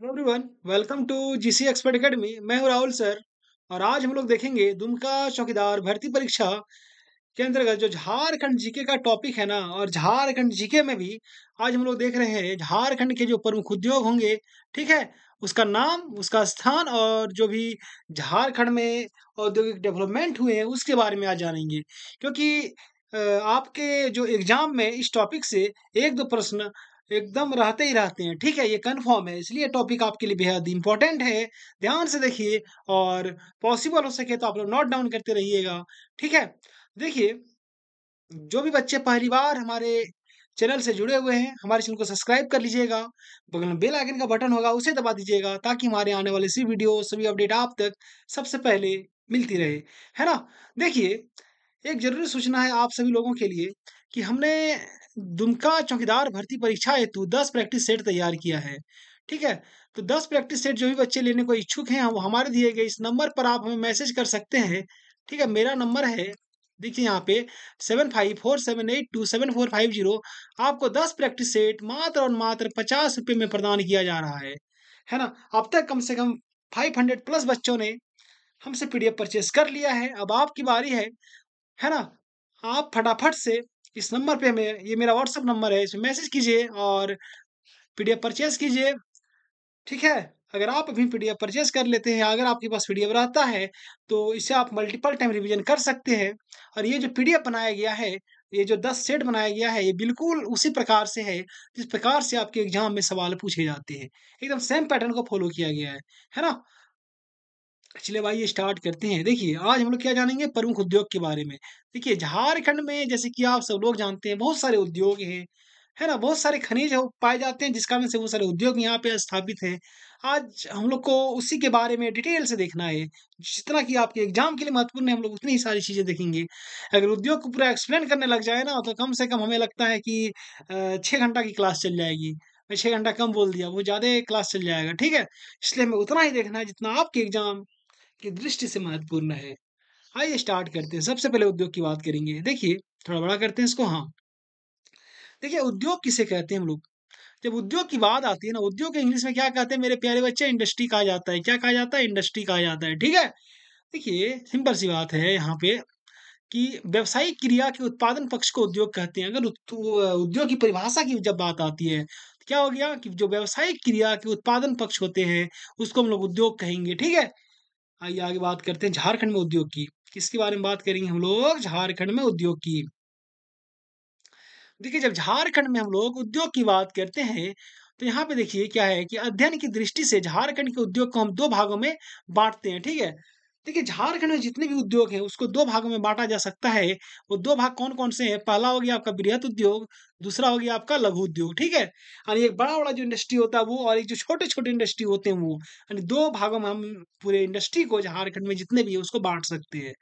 Hello everyone, welcome to GC expert academy. मैं हूं Rahul sir. और आज हम लोग देखेंगे दुमका चौकीदार भर्ती परीक्षा के अंतर्गत जो झारखंड जीके का टॉपिक है ना। और झारखंड जीके में भी आज हम लोग देख रहे हैं झारखंड के जो प्रमुख उद्योग होंगे, ठीक है, उसका नाम, उसका स्थान और जो भी झारखंड में औद्योगिक डेवलपमेंट हुए हैं उसके बारे में आज जानेंगे। क्योंकि आपके जो एग्जाम में इस टॉपिक से एक दो प्रश्न एकदम रहते ही रहते हैं, ठीक है, ये कंफर्म है, इसलिए टॉपिक आपके लिए बेहद इंपॉर्टेंट है। ध्यान से देखिए और पॉसिबल हो सके तो आप लोग नोट डाउन करते रहिएगा, ठीक है। देखिए, जो भी बच्चे पहली बार हमारे चैनल से जुड़े हुए हैं, हमारे चैनल को सब्सक्राइब कर लीजिएगा। बगल में बेल आइकन का बटन होगा, उसे दबा दीजिएगा ताकि हमारे आने वाले सभी वीडियो, सभी अपडेट आप तक सबसे पहले मिलती रहे, है ना। देखिए, एक ज़रूरी सूचना है आप सभी लोगों के लिए कि हमने दुमका चौकीदार भर्ती परीक्षा हेतु 10 प्रैक्टिस सेट तैयार किया है, ठीक है। तो 10 प्रैक्टिस सेट जो भी बच्चे लेने को इच्छुक हैं, वो हमारे दिए गए इस नंबर पर आप हमें मैसेज कर सकते हैं, ठीक है। मेरा नंबर है, देखिए यहाँ पे 7547827450। आपको 10 प्रैक्टिस सेट मात्र और मात्र 50 रुपए में प्रदान किया जा रहा है ना। अब तक कम से कम 500 प्लस बच्चों ने हमसे पीडीएफ परचेज कर लिया है। अब आपकी बारी है ना? आप फटाफट से इस नंबर पे हमें, ये मेरा व्हाट्सएप नंबर है, इसमें मैसेज कीजिए और पीडीएफ परचेज़ कीजिए, ठीक है? अगर आप अभी पीडीएफ परचेज़ कर लेते हैं, अगर आपके पास पीडीएफ रहता है, तो इससे आप मल्टीपल टाइम रिवीजन कर सकते हैं। और ये जो पीडीएफ बनाया गया है, ये जो 10 सेट बनाया गया है, ये बिल्कुल उसी प्रकार से है, जिस प्रकार से आपके एग्ज़ाम में सवाल पूछे जाते हैं। एकदम सेम पैटर्न को फ़ॉलो किया गया है ना? चलिए भाई, ये स्टार्ट करते हैं। देखिए, आज हम लोग क्या जानेंगे प्रमुख उद्योग के बारे में। देखिए, झारखंड में जैसे कि आप सब लोग जानते हैं बहुत सारे उद्योग हैं, है ना? बहुत सारे खनिज हो पाए जाते हैं जिस कारण से वो सारे उद्योग यहाँ पे स्थापित हैं। आज हम लोग को उसी के बारे में डिटेल से देखना है। जितना कि आपके एग्ज़ाम के लिए महत्वपूर्ण है, हम लोग उतनी ही सारी चीज़ें देखेंगे। अगर उद्योग को पूरा एक्सप्लेन करने लग जाए ना, तो कम से कम हमें लगता है कि 6 घंटा की क्लास चल जाएगी। मैं 6 घंटा कम बोल दिया, वो ज़्यादा क्लास चल जाएगा, ठीक है? इसलिए हमें उतना ही देखना है जितना आपके एग्ज़ाम की दृष्टि से महत्वपूर्ण है। आइए स्टार्ट करते हैं। सबसे पहले उद्योग की बात करेंगे। देखिए, थोड़ा बड़ा करते हैं इसको। हाँ, देखिए, उद्योग किसे कहते हैं हम लोग? जब उद्योग की बात आती है ना, उद्योग को इंग्लिश में क्या कहते हैं मेरे प्यारे बच्चे? इंडस्ट्री कहा जाता है। क्या कहा जाता है? इंडस्ट्री कहा जाता है, ठीक है? देखिए, सिंपल सी बात है यहाँ पे कि व्यावसायिक क्रिया के उत्पादन पक्ष को उद्योग कहते हैं। अगर उद्योग की परिभाषा की जब बात आती है, तो क्या हो गया कि जो व्यावसायिक क्रिया के उत्पादन पक्ष होते हैं, उसको हम लोग उद्योग कहेंगे, ठीक है? आइए आगे बात करते हैं झारखंड में उद्योग की। किसके बारे में बात करेंगे हम लोग? झारखंड में उद्योग की। देखिए, जब झारखंड में हम लोग उद्योग की बात करते हैं, तो यहाँ पे देखिए क्या है कि अध्ययन की दृष्टि से झारखंड के उद्योग को हम 2 भागों में बाँटते हैं, ठीक है? देखिए, झारखंड में जितने भी उद्योग हैं, उसको 2 भागों में बाँटा जा सकता है। वो 2 भाग कौन-कौन से हैं? पहला हो गया आपका बृहत उद्योग, दूसरा हो गया आपका लघु उद्योग, ठीक है? और एक बड़ा-बड़ा जो इंडस्ट्री होता है वो, और एक जो छोटे-छोटे इंडस्ट्री होते हैं वो। यानी 2 भागों में हम पूरे इंडस्ट्री को झारखंड में जितने भी हैं उसको बाँट सकते हैं।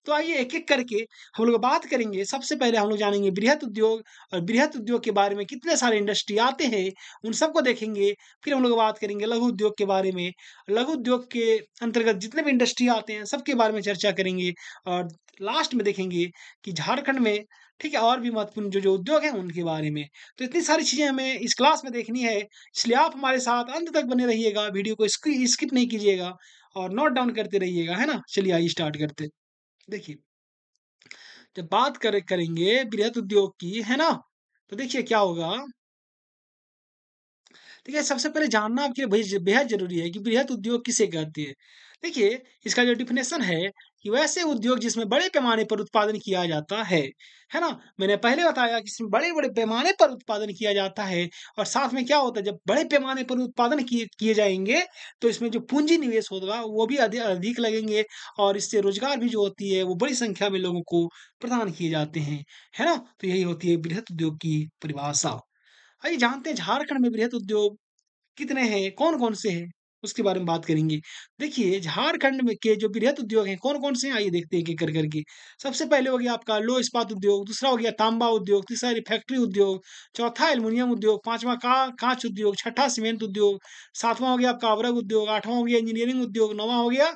तो आइए एक-एक करके हम लोग बात करेंगे। सबसे पहले हम लोग जानेंगे बृहत उद्योग, और बृहत उद्योग के बारे में कितने सारे इंडस्ट्री आते हैं, उन सबको देखेंगे। फिर हम लोग बात करेंगे लघु उद्योग के बारे में। लघु उद्योग के अंतर्गत जितने भी इंडस्ट्री आते हैं, सबके बारे में चर्चा करेंगे। और लास्ट में देखेंगे कि झारखंड में, ठीक है, और भी महत्वपूर्ण जो-जो उद्योग हैं, उनके बारे में। तो इतनी सारी चीज़ें हमें इस क्लास में देखनी है, इसलिए आप हमारे साथ अंत तक बने रहिएगा। वीडियो को स्किप नहीं कीजिएगा और नोट डाउन करते रहिएगा, है ना? चलिए आइए स्टार्ट करते हैं। देखिए, जब बात करेंगे बृहत उद्योग की, है ना? तो देखिए क्या होगा। देखिए, सबसे पहले जानना आपके लिए बेहद ज़रूरी है कि बृहत उद्योग किसे कहते हैं। देखिए, इसका जो डेफ़िनेशन है कि वैसे उद्योग जिसमें बड़े पैमाने पर उत्पादन किया जाता है ना? मैंने पहले बताया कि इसमें बड़े-बड़े पैमाने पर उत्पादन किया जाता है। और साथ में क्या होता है, जब बड़े पैमाने पर उत्पादन किए किए जाएँगे, तो इसमें जो पूँजी निवेश होगा वो भी अधिक लगेंगे, और इससे रोज़गार भी जो होती है वो बड़ी संख्या में लोगों को प्रदान किए जाते हैं। है ना? तो यही होती है बृहत उद्योग की परिभाषा। आइए जानते हैं झारखंड में बृहत उद्योग कितने हैं, कौन-कौन से हैं? उसके बारे में बात करेंगे। देखिए, झारखंड में के जो बृहत उद्योग हैं, कौन-कौन से हैं? आइए देखते हैं एक-एक कर करके। सबसे पहले हो गया आपका लौह इस्पात उद्योग, दूसरा हो गया तांबा उद्योग, तीसरा रिफैक्ट्री उद्योग, चौथा एल्युमीनियम उद्योग, पाँचवाँ काँच उद्योग, छठा सीमेंट उद्योग, सातवाँ हो गया आपका अवरक उद्योग, आठवाँ हो गया इंजीनियरिंग उद्योग, नौवाँ हो गया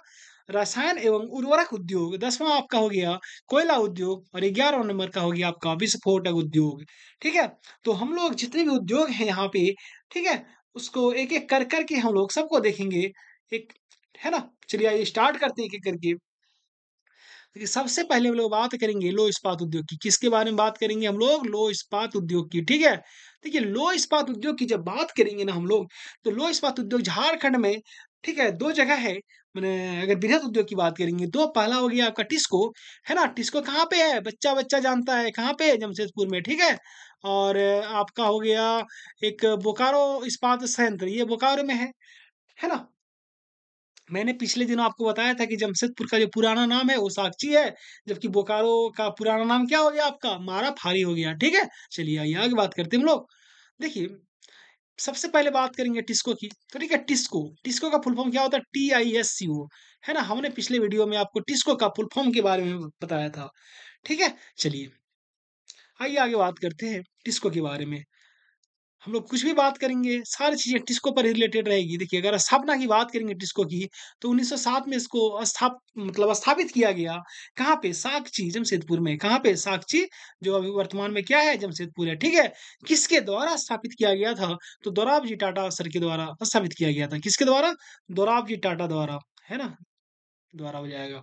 रसायन एवं उर्वरक उद्योग, 10वाँ आपका हो गया कोयला उद्योग, और 11वाँ नंबर का हो गया आपका विस्फोटक उद्योग। ठीक है? तो हम लोग जितने भी उद्योग हैं यहाँ पे, ठीक है? उसको एक-एक कर कर के हम लोग सबको देखेंगे। एक है ना? चलिए आइए स्टार्ट करते हैं एक-एक करके। देखिए, सबसे पहले हम लोग बात करेंगे लौह इस्पात उद्योग की। किसके बारे में बात करेंगे हम लोग? लौह इस्पात उद्योग की, ठीक है? देखिए, लौह इस्पात उद्योग की जब बात करेंगे ना हम लोग, तो लौह इस्पात उद्योग झारखंड में, ठीक है, 2 जगह है। मने अगर बृहत उद्योग की बात करेंगे तो पहला हो गया आपका टिस्को, है ना? टिस्को कहाँ पे है? बच्चा-बच्चा जानता है, कहाँ पे है? जमशेदपुर में, ठीक है? और आपका हो गया एक बोकारो इस्पात संयंत्र, ये बोकारो में है ना? मैंने पिछले दिनों आपको बताया था कि जमशेदपुर का जो पुराना नाम है वो साकची है, जबकि बोकारो का पुराना नाम क्या हो गया आपका? माराफारी हो गया, ठीक है? चलिए आइए आगे बात करते हैं हम लोग। देखिए, सबसे पहले बात करेंगे टिस्को की, तो ठीक है टिस्को, टिस्को का फुल फॉर्म क्या होता है? TISCO, है ना? हमने पिछले वीडियो में आपको टिस्को का फुल फॉर्म के बारे में बताया था, ठीक है? चलिए, आइए आगे बात करते हैं टिस्को के बारे में। हम लोग कुछ भी बात करेंगे, सारी चीज़ें टिस्को पर रिलेटेड रहेगी। देखिए, अगर स्थापना की बात करेंगे टिस्को की, तो 1907 में इसको स्थापित किया गया। कहाँ पे? साकची, जमशेदपुर में। कहाँ पे? साकची, जो अभी वर्तमान में क्या है? जमशेदपुर है, ठीक है? किसके द्वारा स्थापित किया गया था? तो दोराबजी टाटा सर के द्वारा स्थापित किया गया था। किसके द्वारा? दोराबजी टाटा द्वारा, है ना? द्वारा हो जाएगा।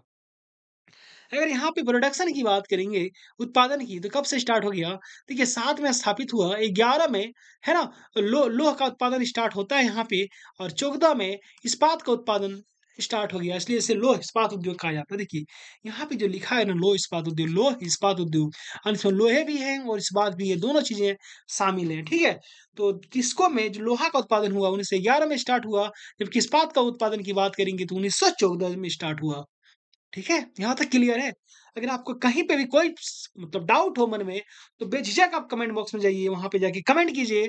अगर यहाँ पे प्रोडक्शन की बात करेंगे, उत्पादन की, तो कब से स्टार्ट हो गया? देखिए 7 में स्थापित हुआ, 11 में, है ना? लोह का उत्पादन स्टार्ट होता है यहाँ पे, और 14 में इस्पात का उत्पादन स्टार्ट हो गया, इसलिए इसे लौह इस्पात उद्योग कहा जाता है। देखिए, यहाँ पे जो लिखा है ना लौह इस्पात उद्योग, और इसमें लोहे भी हैं और इस्पात भी है, दोनों चीज़ें शामिल हैं, ठीक है? तो किसको में जो लोहा का उत्पादन हुआ 1911 में स्टार्ट हुआ, जबकि इस्पात का उत्पादन की बात करेंगे तो 1914 में स्टार्ट हुआ। ठीक है? यहाँ तक क्लियर है? अगर आपको कहीं पे भी कोई डाउट हो मन में, तो बेझिझक आप कमेंट बॉक्स में जाइए, वहाँ पे जाके कमेंट कीजिए।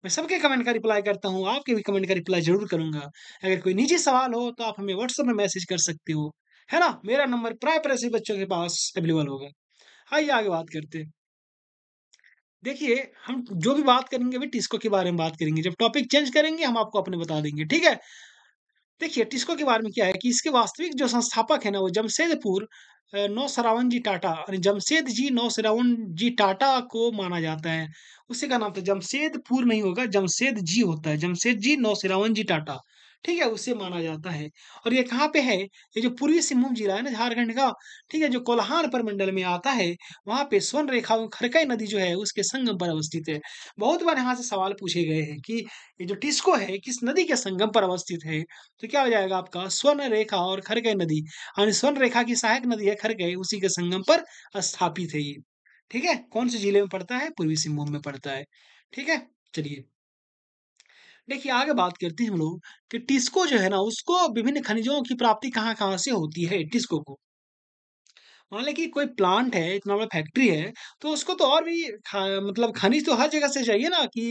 मैं सबके कमेंट का रिप्लाई करता हूँ, आपके भी कमेंट का रिप्लाई ज़रूर करूँगा। अगर कोई निजी सवाल हो, तो आप हमें व्हाट्सएप में मैसेज कर सकते हो, है ना? मेरा नंबर प्राय सभी बच्चों के पास अवेलेबल होगा। आइए आगे बात करते हैं। देखिए, हम जो भी बात करेंगे अभी टिस्को के बारे में बात करेंगे, जब टॉपिक चेंज करेंगे हम आपको अपने बता देंगे, ठीक है? देखिए, टिस्को के बारे में क्या है कि इसके वास्तविक जो संस्थापक है ना, वो जमशेदपुर नौसरावन जी टाटा, यानी जमशेद जी नौसरावन जी टाटा को माना जाता है। उसी का नाम था, जमशेदपुर नहीं होगा, जमशेद जी होता है, जमशेद जी नौसरावन जी टाटा, ठीक है? उसे माना जाता है। और ये कहाँ पे है? ये जो पूर्वी सिंहभूम जिला है ना झारखंड का, ठीक है? जो कोल्हान प्रमंडल में आता है, वहाँ पे स्वर्ण रेखा और खरकई नदी जो है, उसके संगम पर अवस्थित है। बहुत बार यहाँ से सवाल पूछे गए हैं कि ये जो टिस्को है, किस नदी के संगम पर अवस्थित है? तो क्या हो जाएगा आपका? स्वर्ण रेखा और खरकई नदी, यानी स्वर्ण रेखा की सहायक नदी है खरकई, उसी के संगम पर स्थापित है ये। ठीक है? कौन से जिले में पड़ता है? पूर्वी सिंहभूम में पड़ता है। ठीक है? चलिए, देखिए आगे बात करते हैं हम लोग कि टिस्को जो है ना, उसको विभिन्न खनिजों की प्राप्ति कहाँ-कहाँ से होती है टिस्को को। मान लें कि कोई प्लांट है, इतना बड़ा फैक्ट्री है, तो उसको तो और भी खनिज तो हर जगह से चाहिए ना कि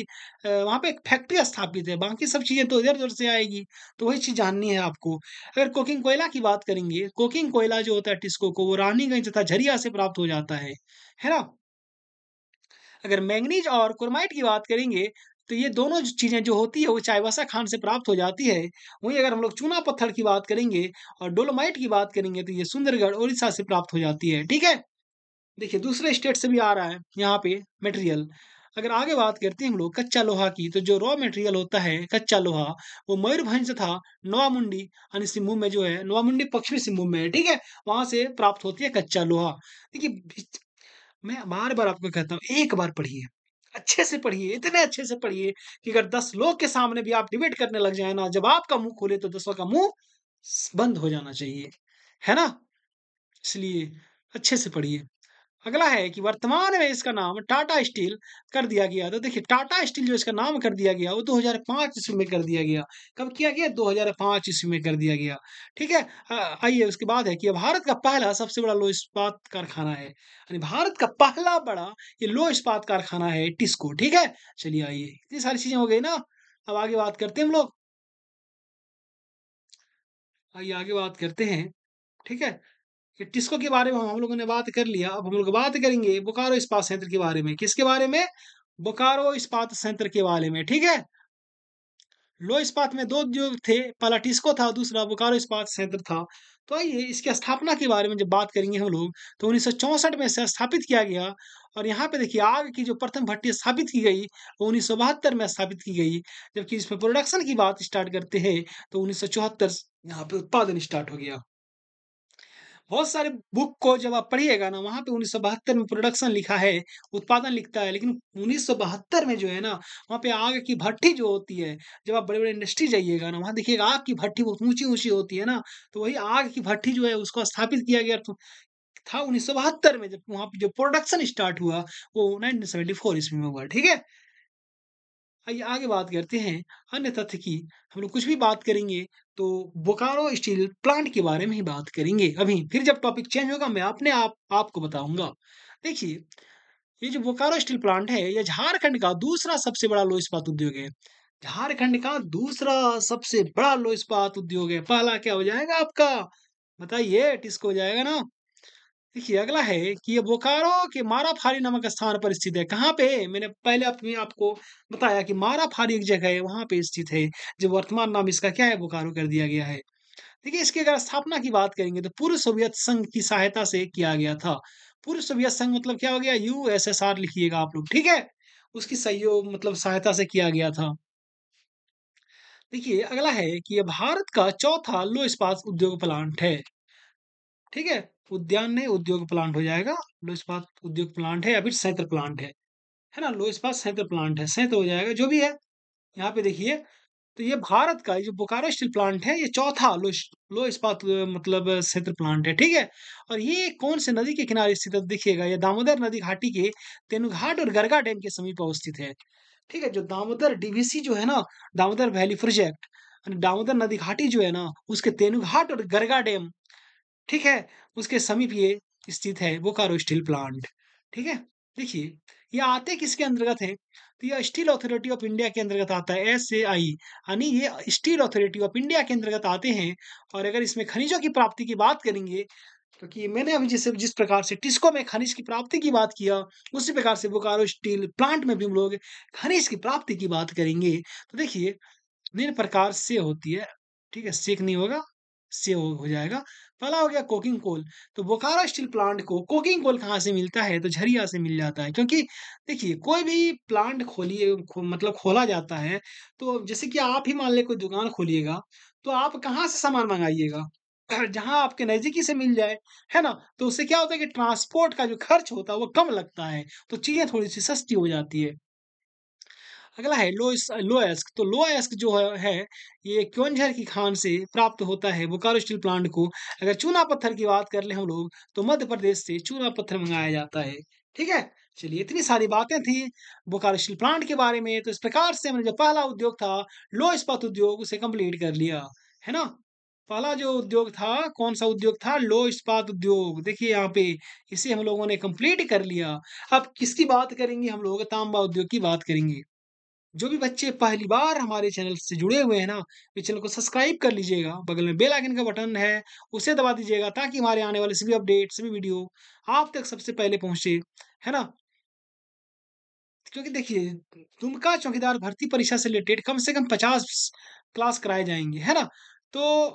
वहाँ पे एक फैक्ट्री स्थापित है, बाकी सब चीज़ें तो इधर-उधर से आएगी, तो वही चीज़ जाननी है आपको। अगर कोकिंग कोयला की बात करेंगे, कोकिंग कोयला जो होता है टिस्को को, वो रानीगंज तथा झरिया से प्राप्त हो जाता है ना? अगर मैंगनीज और क्रोमाइट की बात करेंगे, तो ये दोनों चीज़ें जो होती है, वो चाईबासा खान से प्राप्त हो जाती है। वहीं अगर हम लोग चूना पत्थर की बात करेंगे और डोलोमाइट की बात करेंगे, तो ये सुंदरगढ़, ओडिशा से प्राप्त हो जाती है, ठीक है? देखिए, दूसरे स्टेट से भी आ रहा है यहाँ पे मटेरियल। अगर आगे बात करते हैं हम लोग कच्चा लोहा की, तो जो रॉ मटेरियल होता है कच्चा लोहा, वो मयूरभंज तथा नोआमुंडी, यानी सिंहभूम में जो है, नोआमुंडी पश्चिमी सिंहभूम में है, ठीक है? वहाँ से प्राप्त होती है कच्चा लोहा। देखिए, मैं बार-बार आपको कहता हूँ, एक बार पढ़िए, अच्छे से पढ़िए, इतने अच्छे से पढ़िए कि अगर 10 लोग के सामने भी आप डिबेट करने लग जाए ना, जब आपका मुँह खोले तो 10 का मुँह बंद हो जाना चाहिए। है ना? इसलिए अच्छे से पढ़िए। अगला है कि वर्तमान में इसका नाम टाटा स्टील कर दिया गया। तो देखिए, टाटा स्टील जो इसका नाम कर दिया गया, वो 2005 ईस्वी में कर दिया गया। कब किया गया? 2005 ईस्वी में कर दिया गया। ठीक है? आइए उसके बाद है कि ये भारत का पहला सबसे बड़ा लौह इस्पात कारखाना है। यानी भारत का पहला बड़ा ये लौह इस्पात कारखाना है टिस्को, ठीक है? चलिए आइए, इतनी सारी चीज़ें हो गई ना, अब आगे बात करते हैं हम लोग। आइए आगे बात करते हैं, ठीक है? कि टिस्को के बारे में हम लोगों ने बात कर लिया, अब हम लोग बात करेंगे बोकारो इस्पात संयंत्र के बारे में। किसके बारे में? बोकारो इस्पात संयंत्र के बारे में, ठीक है? लौह इस्पात में 2 उद्योग थे, पहला टिस्को था, दूसरा बोकारो इस्पात संयंत्र था। तो आइए इसकी स्थापना के बारे में जब बात करेंगे हम लोग, तो 1964 में इसे स्थापित किया गया और यहाँ पे देखिए आग की जो प्रथम भट्टी स्थापित की गई, वो 1972 में स्थापित की गई। जबकि इसमें प्रोडक्शन की बात स्टार्ट करते हैं, तो 1974 यहाँ पे उत्पादन स्टार्ट हो गया। बहुत सारे बुक को जब आप पढ़िएगा ना, वहाँ पे 1972 में प्रोडक्शन लिखा है, उत्पादन लिखता है, लेकिन 1972 में जो है ना, वहाँ पे आग की भट्टी जो होती है, जब आप बड़े-बड़े इंडस्ट्री जाइएगा ना, वहाँ देखिएगा आग की भट्टी बहुत ऊँची-ऊँची होती है ना, तो वही आग की भट्टी जो है उसको स्थापित किया गया था 1972 में, जब वहाँ पे जो प्रोडक्शन स्टार्ट हुआ, वो 1974 ईस्वी में हुआ, ठीक है? आइए आगे बात करते हैं अन्य तथ्य की। हम लोग कुछ भी बात करेंगे तो बोकारो स्टील प्लांट के बारे में ही बात करेंगे अभी। फिर जब टॉपिक चेंज होगा मैं अपने आप आपको बताऊँगा। देखिए, ये जो बोकारो स्टील प्लांट है, ये झारखंड का दूसरा सबसे बड़ा लौह इस्पात उद्योग है। झारखंड का दूसरा सबसे बड़ा लौह इस्पात उद्योग है। पहला क्या हो जाएगा आपका? बताइए, टिस्को हो जाएगा ना? देखिए, अगला है कि ये बोकारो के माराफारी नामक स्थान पर स्थित है। कहाँ पे? मैंने पहले अपने आपको बताया कि माराफारी एक जगह है, वहाँ पे स्थित है। जो वर्तमान नाम इसका क्या है? बोकारो कर दिया गया है। देखिए, इसकी अगर स्थापना की बात करेंगे तो पूर्व सोवियत संघ की सहायता से किया गया था। पूर्व सोवियत संघ मतलब क्या हो गया? यूएसएसआर लिखिएगा आप लोग, ठीक है? उसकी सहयोग मतलब सहायता से किया गया था। देखिए, अगला है कि ये भारत का चौथा लौह इस्पात उद्योग प्लांट है। ठीक है? उद्यान नहीं, उद्योग प्लांट हो जाएगा। लौह इस्पात उद्योग प्लांट है या फिर संयंत्र प्लांट है ना? लौह इस्पात संयंत्र प्लांट है, संयंत्र हो जाएगा, जो भी है। यहाँ पे देखिए, तो ये भारत का ये जो बोकारो स्टील प्लांट है, ये चौथा लौह इस्पात मतलब संयंत्र प्लांट है, ठीक है? और ये कौन से नदी के किनारे स्थित है? देखिएगा, ये दामोदर नदी घाटी के तेनुघाट और गरगा डैम के समीप अवस्थित है। ठीक है? जो दामोदर डीवीसी जो है ना, दामोदर वैली प्रोजेक्ट, दामोदर नदी घाटी जो है ना, उसके तेनुघाट और गरगा डैम, ठीक है? उसके समीप ये स्थित है बोकारो स्टील प्लांट, ठीक है? देखिए, ये आते किसके अंतर्गत है? तो ये स्टील अथॉरिटी ऑफ इंडिया के अंतर्गत आता है, एसएआई, यानी ये स्टील अथॉरिटी ऑफ इंडिया के अंतर्गत आते हैं। और अगर इसमें खनिजों की प्राप्ति की बात करेंगे, क्योंकि मैंने अभी जिस प्रकार से टिस्को में खनिज की प्राप्ति की बात किया, उसी प्रकार से बोकारो स्टील प्लांट में भी हम लोग खनिज की प्राप्ति की बात करेंगे। तो देखिए, निम्न प्रकार से होती है, ठीक है? सेक नहीं होगा, से हो जाएगा। पहला हो गया कोकिंग कोल। तो बोकारो स्टील प्लांट को कोकिंग कोल कहाँ से मिलता है? तो झरिया से मिल जाता है। क्योंकि देखिए, कोई भी प्लांट मतलब खोला जाता है, तो जैसे कि आप ही मान लें कोई दुकान खोलिएगा, तो आप कहाँ से सामान मँगाइएगा? जहाँ आपके नज़दीकी से मिल जाए, है ना? तो उससे क्या होता है कि ट्रांसपोर्ट का जो खर्च होता है, वो कम लगता है, तो चीज़ें थोड़ी-सी सस्ती हो जाती है। अगला है लोएस्क। तो लोएस्क जो है ये क्योंझर की खान से प्राप्त होता है। बोकारो स्टील प्लांट को अगर चूना पत्थर की बात कर लें हम लोग, तो मध्य प्रदेश से चूना पत्थर मंगाया जाता है। ठीक है? चलिए, इतनी सारी बातें थी बोकारो स्टील प्लांट के बारे में। तो इस प्रकार से हमने जो पहला उद्योग था लौह इस्पात उद्योग, उसे कंप्लीट कर लिया, है ना? पहला जो उद्योग था, कौन सा उद्योग था? लौह इस्पात उद्योग। देखिए यहाँ पे, इसे हम लोगों ने कंप्लीट कर लिया। अब किसकी बात करेंगे हम लोग? तांबा उद्योग की बात करेंगे। जो भी बच्चे पहली बार हमारे चैनल से जुड़े हुए हैं ना, इस चैनल को सब्सक्राइब कर लीजिएगा। बगल में बेल आइकन का बटन है, उसे दबा दीजिएगा, ताकि हमारे आने वाले सभी अपडेट, सभी वीडियो आप तक सबसे पहले पहुँचे, है ना? क्योंकि देखिए, दुमका चौकीदार भर्ती परीक्षा से रिलेटेड कम से कम 50 क्लास कराए जाएँगे, है ना? तो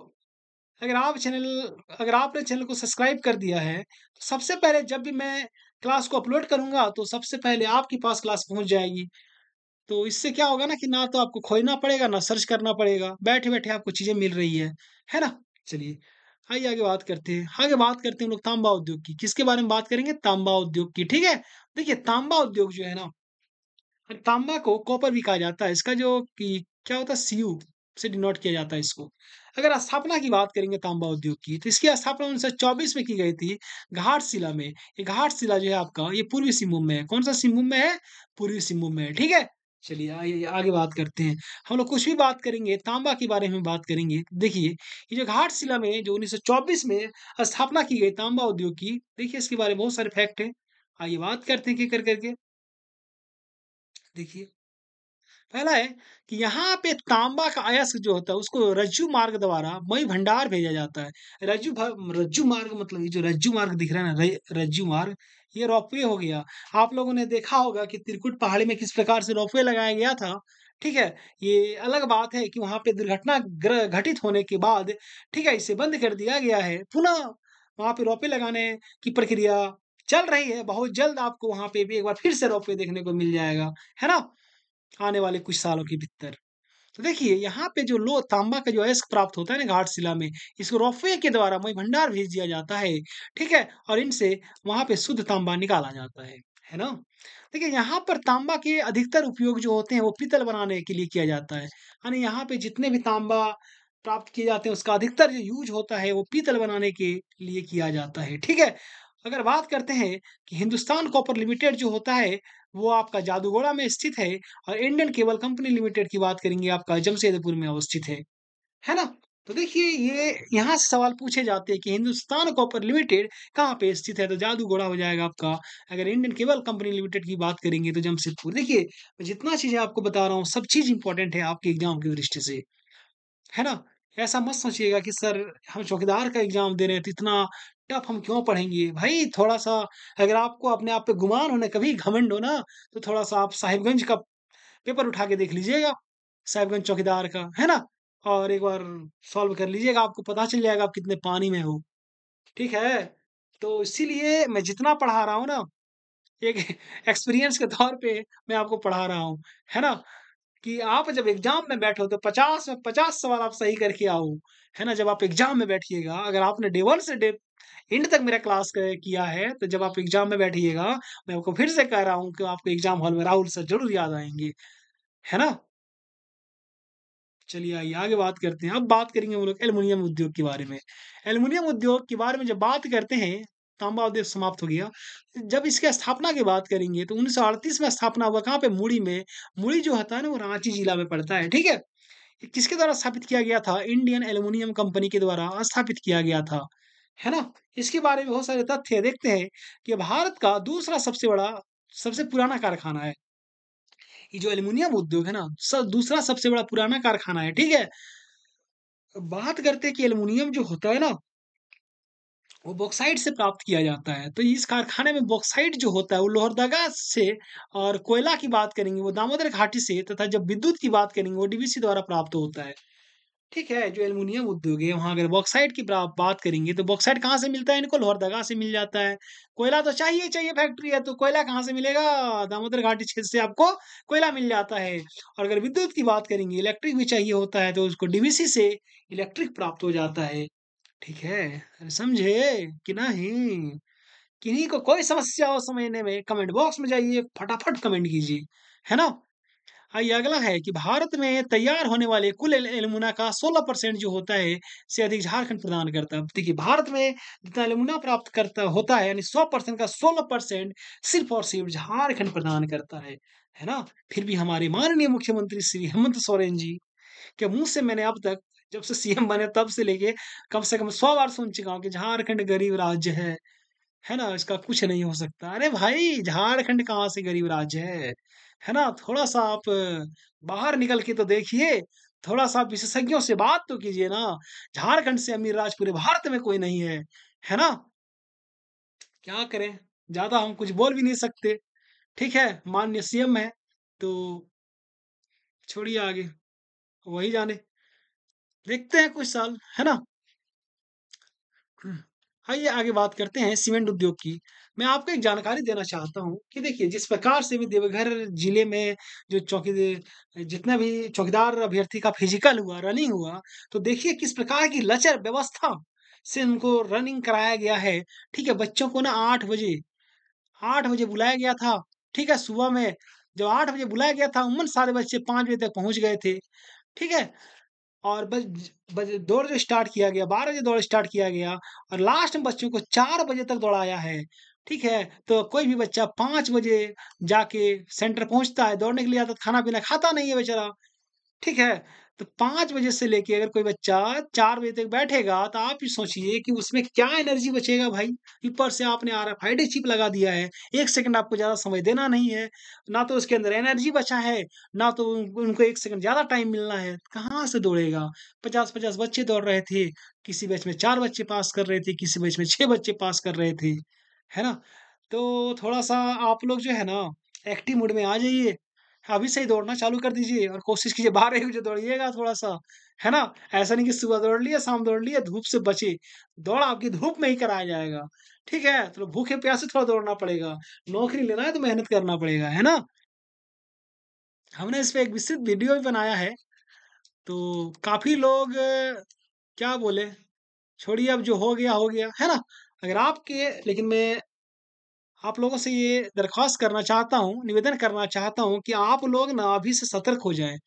अगर आप चैनल अगर आपने चैनल को सब्सक्राइब कर दिया है, तो सबसे पहले जब भी मैं क्लास को अपलोड करूँगा, तो सबसे पहले आपके पास क्लास पहुँच जाएगी। तो इससे क्या होगा ना कि ना तो आपको खोजना पड़ेगा, ना सर्च करना पड़ेगा। बैठे-बैठे आपको चीज़ें मिल रही है ना? चलिए, आइए आगे बात करते हैं। आगे बात करते हैं हम लोग तांबा उद्योग की। किसके बारे में बात करेंगे? तांबा उद्योग की, ठीक है? देखिए, तांबा उद्योग जो है ना, तांबा को कॉपर भी कहा जाता है। इसका जो कि क्या होता है, सीयू से डिनोट किया जाता है इसको। अगर स्थापना की बात करेंगे तांबा उद्योग की, तो इसकी स्थापना 1924 में की गई थी, घाटशिला में। ये घाटशिला जो है आपका, ये पूर्वी सिंहभूम में है। कौन-सा सिंहभूम में है? पूर्वी सिंहभूम में है, ठीक है? चलिए, आइए आगे बात करते हैं। हम लोग कुछ भी बात करेंगे, तांबा के बारे में बात करेंगे। देखिए, ये जो घाटशिला में जो 1924 में स्थापना की गई तांबा उद्योग की, देखिए इसके बारे में बहुत सारे फैक्ट हैं। आइए बात करते हैं एक-एक करके। देखिए, पहला है कि यहाँ पे तांबा का अयस्क जो होता है उसको रज्जु मार्ग द्वारा मई भंडार भेजा जाता है। रज्जु मार्ग मतलब ये जो रज्जु मार्ग दिख रहा है ना, रज्जु मार्ग, ये रोपवे हो गया। आप लोगों ने देखा होगा कि त्रिकुट पहाड़ी में किस प्रकार से रोपवे लगाया गया था। ठीक है? ये अलग बात है कि वहाँ पे दुर्घटना घटित होने के बाद, ठीक है, इसे बंद कर दिया गया है। पुनः वहाँ पे रोपवे लगाने की प्रक्रिया चल रही है, बहुत जल्द आपको वहाँ पे भी एक बार फिर से रोपवे देखने को मिल जाएगा, है ना? आने वाले कुछ सालों के भीतर। तो देखिए, यहाँ पे जो लो तांबा का जो अयस्क प्राप्त होता है ना घाटशिला में, इसको रोपवे के द्वारा मई भंडार भेज दिया जाता है, ठीक है? और इनसे वहाँ पे शुद्ध तांबा निकाला जाता है ना? देखिए, यहाँ पर तांबा के अधिकतर उपयोग जो होते हैं, वो पीतल बनाने के लिए किया जाता है। यानी यहाँ पे जितने भी तांबा प्राप्त किए जाते हैं, उसका अधिकतर जो यूज़ होता है, वो पीतल बनाने के लिए किया जाता है, ठीक है? अगर बात करते हैं कि हिंदुस्तान कॉपर लिमिटेड जो होता है, वो आपका जादूगोड़ा में स्थित है और इंडियन केबल कंपनी लिमिटेड की बात करेंगे आपका जमशेदपुर में अवस्थित है ना? तो देखिए ये यहाँ से सवाल पूछे जाते हैं कि हिंदुस्तान कॉपर लिमिटेड कहाँ पे स्थित है? तो जादूगोड़ा हो जाएगा आपका। अगर इंडियन केबल कंपनी लिमिटेड की बात करेंगे तो जमशेदपुर। देखिए, जितना चीज़ें आपको बता रहा हूँ सब चीज़ इम्पोर्टेंट है आपके एग्ज़ाम की दृष्टि से, है ना? ऐसा मत सोचिएगा कि सर हम चौकीदार का एग्ज़ाम दे रहे हैं तो इतना टफ हम क्यों पढ़ेंगे? भाई थोड़ा-सा अगर आपको अपने आप पे गुमान हो ना, कभी घमंड हो ना, तो थोड़ा-सा आप साहिबगंज का पेपर उठा के देख लीजिएगा, साहिबगंज चौकीदार का, है ना? और एक बार सॉल्व कर लीजिएगा, आपको पता चल जाएगा आप कितने पानी में हो, ठीक है? तो इसीलिए मैं जितना पढ़ा रहा हूँ ना, एक एक्सपीरियंस के तौर पे मैं आपको पढ़ा रहा हूँ, है ना? कि आप जब एग्ज़ाम में बैठो तो 50 में 50 सवाल आप सही करके आओ, है ना? जब आप एग्ज़ाम में बैठिएगा, अगर आपने डे 1 से डे एंड तक मेरा क्लास किया है, तो जब आप एग्ज़ाम में बैठिएगा, मैं आपको फिर से कह रहा हूँ कि आपको एग्ज़ाम हॉल में राहुल सर ज़रूर याद आएँगे, है ना? चलिए आइए आगे बात करते हैं। अब बात करेंगे हम लोग एल्युमीनियम उद्योग के बारे में। एल्युमीनियम उद्योग के बारे में जब बात करते हैं, तांबा उद्योग समाप्त हो गया। जब इसकी स्थापना की बात करेंगे तो 1938 में स्थापना हुआ कहाँ पे? मुड़ी में। मुड़ी जो होता है ना वो रांची जिला में पड़ता है, ठीक है? ये किसके द्वारा स्थापित किया गया था? इंडियन एल्युमीनियम कंपनी के द्वारा स्थापित किया गया था, है ना? इसके बारे में बहुत सारे तथ्य देखते हैं कि भारत का दूसरा सबसे पुराना कारखाना है। ये जो एल्युमीनियम उद्योग है ना, दूसरा सबसे बड़ा पुराना कारखाना है, ठीक है? बात करते हैं कि एल्युमीनियम जो होता है ना, वो बॉक्साइट से प्राप्त किया जाता है। तो इस कारखाने में बॉक्साइट जो होता है, वो लोहरदगा से और कोयला की बात करेंगे, वो दामोदर घाटी से तथा जब विद्युत की बात करेंगे, वो डीवीसी द्वारा प्राप्त होता है। ठीक है, जो एल्युमीनियम उद्योग है, वहाँ अगर बॉक्साइट की बात करेंगे, तो बॉक्साइट कहाँ से मिलता है इनको? लोहरदगा से मिल जाता है। कोयला तो चाहिए ही चाहिए फैक्ट्री है, तो कोयला कहाँ से मिलेगा? दामोदर घाटी क्षेत्र से आपको कोयला मिल जाता है। और अगर विद्युत की बात करेंगे, इलेक्ट्रिक भी चाहिए होता है, तो उसको डीवीसी से इलेक्ट्रिक प्राप्त हो जाता है। ठीक है, अरे समझे कि नहीं? किन्हीं को कोई समस्या हो समझने में, कमेंट बॉक्स में जाइए, फटाफट कमेंट कीजिए, है ना? ये अगला है कि भारत में तैयार होने वाले कुल एल्युमिना का 16% जो होता है, से अधिक झारखंड प्रदान करता है। देखिए, भारत में जितना एल्युमिना प्राप्त करता होता है, यानी 100% का 16% सिर्फ़ और सिर्फ़ झारखंड प्रदान करता है ना? फिर भी हमारे माननीय मुख्यमंत्री श्री हेमंत सोरेन जी के मुँह से मैंने अब तक जब से सीएम बने तब से लेके कम से कम 100 बार सुन चुका हूँ कि झारखंड गरीब राज्य है ना? इसका कुछ नहीं हो सकता। अरे भाई! झारखंड कहाँ से गरीब राज्य है ना? थोड़ा-सा आप बाहर निकल के तो देखिए, थोड़ा-सा आप विशेषज्ञों से बात तो कीजिए ना। झारखंड से अमीर राज्य पूरे भारत में कोई नहीं है ना? क्या करें? ज़्यादा हम कुछ बोल भी नहीं सकते, ठीक है? माननीय सीएम हैं, तो छोड़िए आगे, वही जाने। देखते हैं कुछ साल, है ना? हुँ। आइए आगे बात करते हैं सीमेंट उद्योग की। मैं आपको एक जानकारी देना चाहता हूँ कि देखिए जिस प्रकार से भी देवघर जिले में जो जितना भी चौकीदार अभ्यर्थी का फिजिकल हुआ, रनिंग हुआ, तो देखिए किस प्रकार की लचर व्यवस्था से उनको रनिंग कराया गया है। ठीक है? बच्चों को ना 8 बजे बुलाया गया था, ठीक है? सुबह में जब 8 बजे बुलाया गया था, अमूमन सारे बच्चे 5 बजे तक पहुँच गए थे, ठीक है? और बज दौड़ जो स्टार्ट किया गया, 12 बजे दौड़ स्टार्ट किया गया और लास्ट में बच्चों को 4 बजे तक दौड़ाया है, ठीक है? तो कोई भी बच्चा 5 बजे जाके सेंटर पहुँचता है, दौड़ने के लिए आता है, तो खाना-पीना खाता नहीं है बेचारा, ठीक है? तो 5 बजे से लेके अगर कोई बच्चा 4 बजे तक बैठेगा, तो आप ही सोचिए कि उसमें क्या एनर्जी बचेगा भाई? ऊपर से आपने आरएफआईडी चिप लगा दिया है, 1 सेकंड आपको ज़्यादा समय देना नहीं है, ना तो उसके अंदर एनर्जी बचा है, ना तो उनको 1 सेकंड ज़्यादा टाइम मिलना है, कहाँ से दौड़ेगा? 50-50 बच्चे दौड़ रहे थे, किसी बैच में 4 बच्चे पास कर रहे थे, किसी बैच में 6 बच्चे पास कर रहे थे, है ना? तो थोड़ा-सा आप लोग जो है ना, एक्टिव मोड में आ जाइए, अभी से ही दौड़ना चालू कर दीजिए और कोशिश कीजिए 12 बजे दौड़िएगा थोड़ा-सा, है ना? ऐसा नहीं कि सुबह दौड़ लिए, शाम दौड़ लिए, धूप से बचे। दौड़ आपकी धूप में ही कराया जाएगा, ठीक है? तो भूखे-प्यासे थोड़ा दौड़ना पड़ेगा। नौकरी लेना है तो मेहनत करना पड़ेगा, है ना? हमने इस पे एक विस्तृत वीडियो भी बनाया है, तो काफ़ी लोग क्या बोले, छोड़िए अब जो हो गया, है ना? अगर आपके लेकिन मैं आप लोगों से ये दरख्वास्त करना चाहता हूँ, निवेदन करना चाहता हूँ कि आप लोग ना अभी से सतर्क हो जाएँ,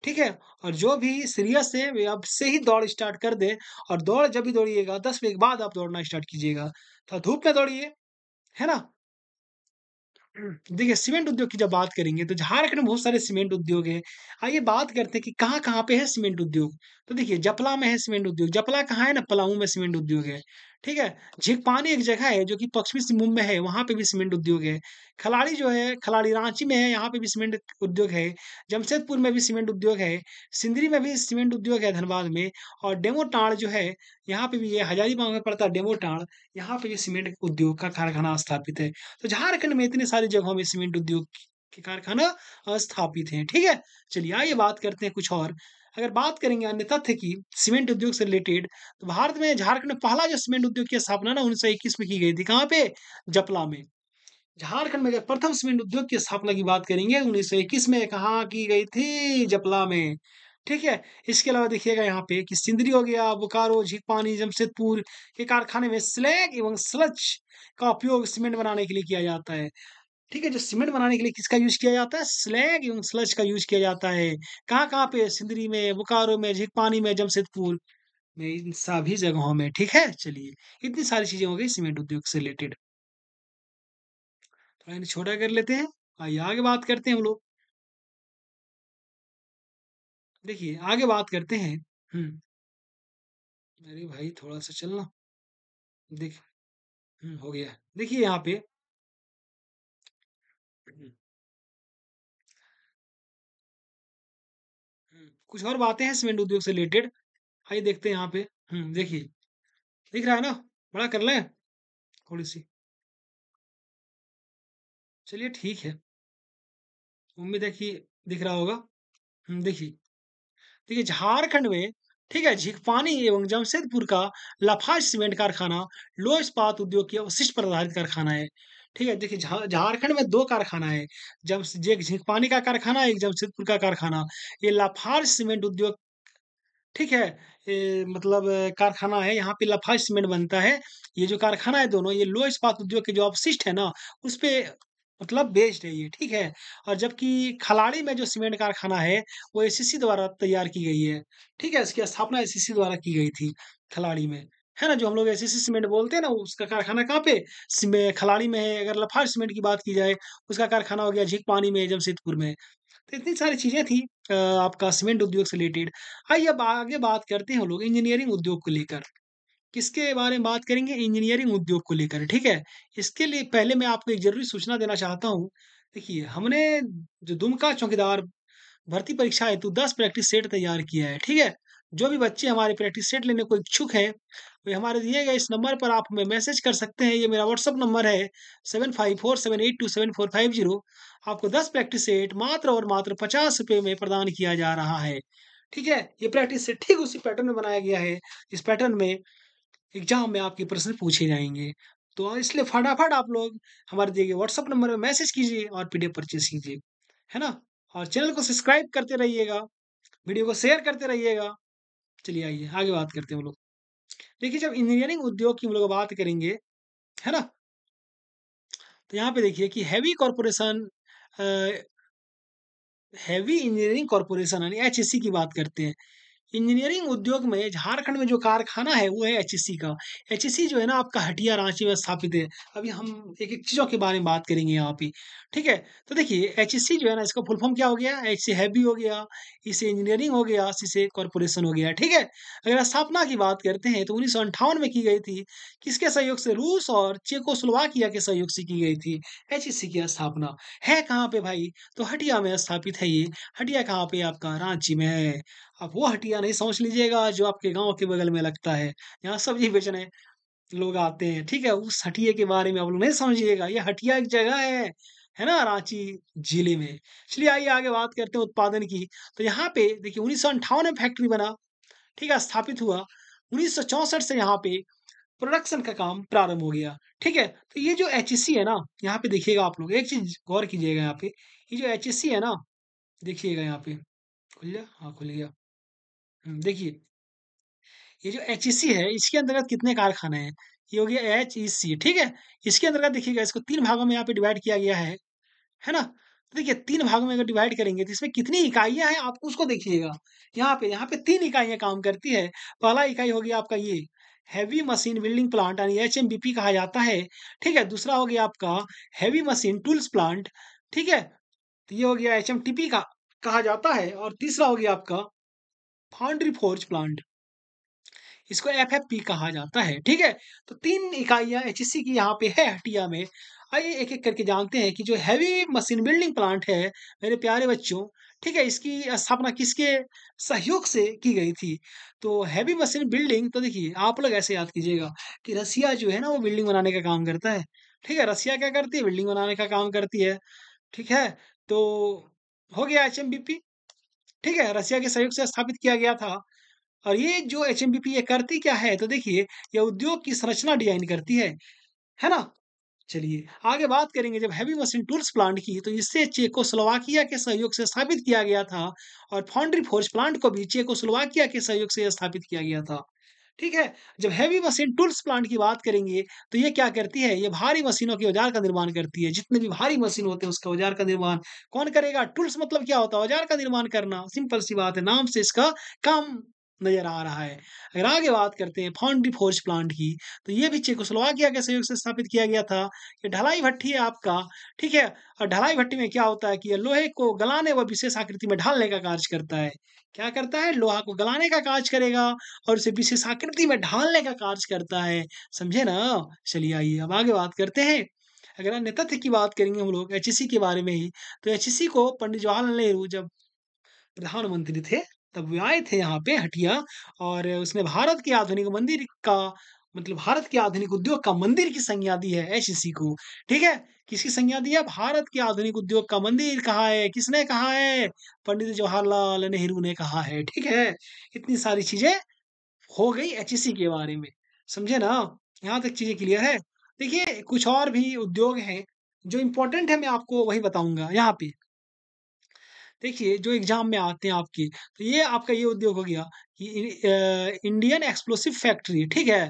ठीक है? और जो भी सीरियस है वे अब से ही दौड़ स्टार्ट कर दें और दौड़ जब भी दौड़िएगा 10 मिनट के बाद आप दौड़ना स्टार्ट कीजिएगा। तो धूप में दौड़िए, है ना? देखिए, सीमेंट उद्योग की जब बात करेंगे तो झारखंड में बहुत सारे सीमेंट उद्योग हैं। आइए बात करते हैं कि कहाँ-कहाँ पे है सीमेंट उद्योग। तो देखिए जपला में है सीमेंट उद्योग, जपला कहाँ है ना पलामू में सीमेंट उद्योग है, ठीक है? झींकपानी एक जगह है जो कि पश्चिमी सिंहभूम में है, वहाँ पे भी सीमेंट उद्योग है। खलाड़ी जो है, खलाड़ी रांची में है, यहाँ पे भी सीमेंट उद्योग है। जमशेदपुर में भी सीमेंट उद्योग है, सिंदरी में भी सीमेंट उद्योग है धनबाद में और डेमोटांड़ जो है, यहाँ पे भी है, हजारीबाग में पड़ता है डेमोटांड़, यहाँ पे भी सीमेंट उद्योग का कारखाना स्थापित है। तो झारखंड में इतनी सारी जगहों में सीमेंट उद्योग के कारखाना स्थापित हैं, ठीक है? चलिए आइए बात करते हैं कुछ और। अगर बात करेंगे अन्य तथ्य की सीमेंट उद्योग से रिलेटेड, तो भारत में झारखंड में पहला जो सीमेंट उद्योग की स्थापना ना 1921 में की गई थी, कहाँ पे? जपला में। झारखंड में अगर प्रथम सीमेंट उद्योग की स्थापना की बात करेंगे 1921 में कहाँ की गई थी? जपला में। ठीक है? इसके अलावा देखिएगा यहाँ पे कि सिंदरी हो गया, बोकारो, झींकपानी, जमशेदपुर के कारखाने में स्लैग एवं स्लज का उपयोग सीमेंट बनाने के लिए किया जाता है। ठीक है? जो सीमेंट बनाने के लिए किसका यूज़ किया जाता है? स्लैग एवं स्लज का यूज़ किया जाता है। कहाँ-कहाँ पे? सिंदरी में, बोकारो में, झींकपानी में, जमशेदपुर में, इन सभी जगहों में। ठीक है? चलिए, इतनी सारी चीज़ें हो गई सीमेंट उद्योग से रिलेटेड। थोड़ा इन्हें छोटा कर लेते हैं। आइए आगे बात करते हैं हम लोग। देखिए, आगे बात करते हैं। हुँ, अरे भाई थोड़ा-सा चलना। देख हो गया। देखिए यहाँ पे हुँ, कुछ और बातें हैं सीमेंट उद्योग से रिलेटेड। आइए देखते हैं यहाँ पे। देखिए, दिख रहा है ना? बड़ा कर लें थोड़ी-सी? चलिए ठीक है। उम्मीद है कि दिख रहा होगा। देखिए देखिए झारखंड में ठीक है झींकपानी एवं जमशेदपुर का लाफाज सीमेंट कारखाना लौह इस्पात उद्योग की अवशिष्ट पर आधारित कारखाना है। ठीक है देखिए झारखंड में 2 कारखाना है। जम एक झींकपानी का कारखाना, एक जमशेदपुर का कारखाना। ये लाफाज सीमेंट उद्योग ठीक है? मतलब कारखाना है, यहाँ पे लाफाज सीमेंट बनता है। ये जो कारखाना है दोनों, ये लौह इस्पात उद्योग के जो अपशिष्ट है ना, उसपे मतलब बेस्ड है ये, ठीक है? और जबकि खलाड़ी में जो सीमेंट कारखाना है, वो एसीसी द्वारा तैयार की गई है, ठीक है? इसकी स्थापना एसीसी द्वारा की गई थी, खलाड़ी में। है ना? जो हम लोग एसीसी सीमेंट बोलते हैं ना, उसका कारखाना कहाँ पे? खलाड़ी में है। अगर लाफाज सीमेंट की बात की जाए, उसका कारखाना हो गया झींकपानी में, जमशेदपुर में। तो इतनी सारी चीज़ें थी आपका सीमेंट उद्योग से रिलेटेड। आइए अब आगे बात करते हैं हम लोग इंजीनियरिंग उद्योग को लेकर। किसके बारे में बात करेंगे? इंजीनियरिंग उद्योग को लेकर, ठीक है? इसके लिए पहले मैं आपको एक ज़रूरी सूचना देना चाहता हूँ। देखिए, हमने जो दुमका चौकीदार भर्ती परीक्षा हेतु 10 प्रैक्टिस सेट तैयार किया है, ठीक है? जो भी बच्चे हमारे प्रैक्टिस सेट लेने को इच्छुक हैं, वे हमारे दिए गए इस नंबर पर आप हमें मैसेज कर सकते हैं। ये मेरा व्हाट्सएप नंबर है 7547827450। आपको 10 प्रैक्टिस सेट मात्र और मात्र ₹50 में प्रदान किया जा रहा है, ठीक है? ये प्रैक्टिस सेट ठीक उसी पैटर्न में बनाया गया है, जिस पैटर्न में एग्ज़ाम में आपके प्रश्न पूछे जाएँगे। तो इसलिए फटाफट आप लोग हमारे दिए गए व्हाट्सएप नंबर पे मैसेज कीजिए और पीडीएफ परचेज़ कीजिए, है ना? और चैनल को सब्सक्राइब करते रहिएगा, वीडियो को शेयर करते रहिएगा। चलिए आइए आगे बात करते हैं हम लोग। देखिए जब इंजीनियरिंग उद्योग की हम लोग बात करेंगे, है ना? तो यहाँ पे देखिए कि अ, हेवी इंजीनियरिंग कॉर्पोरेशन यानी एचईसी की बात करते हैं। इंजीनियरिंग उद्योग में झारखंड में जो कारखाना है वो है एचईसी का। एचईसी जो है ना आपका हटिया रांची में स्थापित है। अभी हम एक-एक चीज़ों के बारे में बात करेंगे यहाँ पे, ठीक है? तो देखिए एचईसी जो है ना इसका फुल फॉर्म क्या हो गया? एच से हैवी हो गया, ई से इंजीनियरिंग हो गया, सी से कॉर्पोरेशन हो गया, ठीक है? अगर स्थापना की बात करते हैं तो 1958 में की गई थी। किसके सहयोग से? रूस और चेकोस्लोवाकिया के सहयोग से की गई थी एचईसी की स्थापना। है कहाँ पे भाई? तो हटिया में स्थापित है ये। हटिया कहाँ पे? आपका रांची में है। आप वो हटिया नहीं समझ लीजिएगा जो आपके गाँव के बगल में लगता है। यहाँ सब्ज़ी बेचने लोग आते हैं, ठीक है? उस हटिये के बारे में आप लोग नहीं समझिएगा। ये हटिया एक जगह है, है ना? रांची जिले में। चलिए आइए आगे बात करते हैं उत्पादन की। तो यहाँ पे देखिए 1958 में फैक्ट्री बना, ठीक है? स्थापित हुआ। 1964 से यहाँ पे प्रोडक्शन का काम प्रारंभ हो गया, ठीक है? तो ये जो एचईसी है ना, यहाँ पे देखिएगा आप लोग, एक चीज़ गौर कीजिएगा यहाँ पे, ये जो एचईसी है ना, देखिएगा यहाँ पे, खुल गया? हाँ, खुल गया। देखिए, ये जो एचईसी है, इसके अंतर्गत कितने कारखाने हैं? ये हो गया एचईसी, ठीक है? इसके अंतर्गत देखिएगा, इसको 3 भागों में यहाँ पे डिवाइड किया गया है ना? तो देखिए 3 भागों में अगर डिवाइड करेंगे तो इसमें कितनी इकाइयाँ हैं आप उसको देखिएगा। यहाँ पे 3 इकाइयाँ काम करती है। पहला इकाई हो गया आपका ये हेवी मशीन बिल्डिंग प्लांट यानी एचएमबीपी कहा जाता है, ठीक है? दूसरा हो गया आपका हेवी मशीन टूल्स प्लांट, ठीक है? तो ये हो गया एचएमटीपी का कहा जाता है और तीसरा हो गया आपका फाउंड्री फोर्ज प्लांट। इसको एफएफपी कहा जाता है, ठीक है? तो 3 इकाइयाँ एचईसी की यहाँ पे है हटिया में। आइए एक-एक करके जानते हैं कि जो हेवी मशीन बिल्डिंग प्लांट है, मेरे प्यारे बच्चों, ठीक है? इसकी स्थापना किसके सहयोग से की गई थी? तो हेवी मशीन बिल्डिंग तो देखिए, आप लोग ऐसे याद कीजिएगा कि रसिया जो है ना, वो बिल्डिंग बनाने का काम करता है, ठीक है? रसिया क्या करती है? बिल्डिंग बनाने का काम करती है, ठीक है? तो हो गया एचएमबीपी, ठीक है? रसिया के सहयोग से स्थापित किया गया था। और ये जो एचएमबीपी ये करती क्या है? तो देखिए, ये उद्योग की संरचना डिज़ाइन करती है ना? चलिए, आगे बात करेंगे जब हेवी मशीन टूल्स प्लांट की, तो इसे चेकोस्लोवाकिया के सहयोग से स्थापित किया गया था और फाउंड्री फोर्ज प्लांट को भी चेकोस्लोवाकिया के सहयोग से स्थापित किया गया था। ठीक है? जब हेवी मशीन टूल्स प्लांट की बात करेंगे, तो ये क्या करती है? ये भारी मशीनों के औजार का निर्माण करती है। जितने भी भारी मशीन होते हैं, उसका औजार का निर्माण कौन करेगा? टूल्स मतलब क्या होता है? औजार का निर्माण करना। सिंपल सी बात है, नाम से इसका काम नज़र आ रहा है। अगर आगे बात करते हैं फाउंड्री फोर्ज प्लांट की, तो ये भी चेकोस्लोवाकिया के सहयोग से स्थापित किया गया था। ये ढलाई भट्ठी है आपका, ठीक है? और ढलाई भट्टी में क्या होता है कि ये लोहे को गलाने व विशेष आकृति में ढालने का कार्य करता है। क्या करता है? लोहा को गलाने का कार्य करेगा और उसे विशेष आकृति में ढालने का कार्य करता है। समझे ना? चलिए आइए अब आगे बात करते हैं। अगर अन्य तथ्य की बात करेंगे हम लोग एचईसी के बारे में ही, तो एचईसी को पंडित जवाहरलाल नेहरू जब प्रधानमंत्री थे, तब वो आए थे यहाँ पे हटिया और उसने भारत के आधुनिक मंदिर का मतलब भारत के आधुनिक उद्योग का मंदिर की संज्ञा दी है एचईसी को, ठीक है? किसकी संज्ञा दी है? भारत के आधुनिक उद्योग का मंदिर कहा है, किसने कहा है? पंडित जवाहरलाल नेहरू ने कहा है, ठीक है? इतनी सारी चीज़ें हो गई एचईसी के बारे में, समझे ना? यहाँ तक चीज़ें क्लियर है? देखिए, कुछ और भी उद्योग हैं, जो इम्पोर्टेंट है मैं आपको वही बताऊँगा यहाँ पे। देखिए, जो एग्ज़ाम में आते हैं आपके, तो ये आपका ये उद्योग हो गया कि इंडियन एक्सप्लोसिव फैक्ट्री, ठीक है?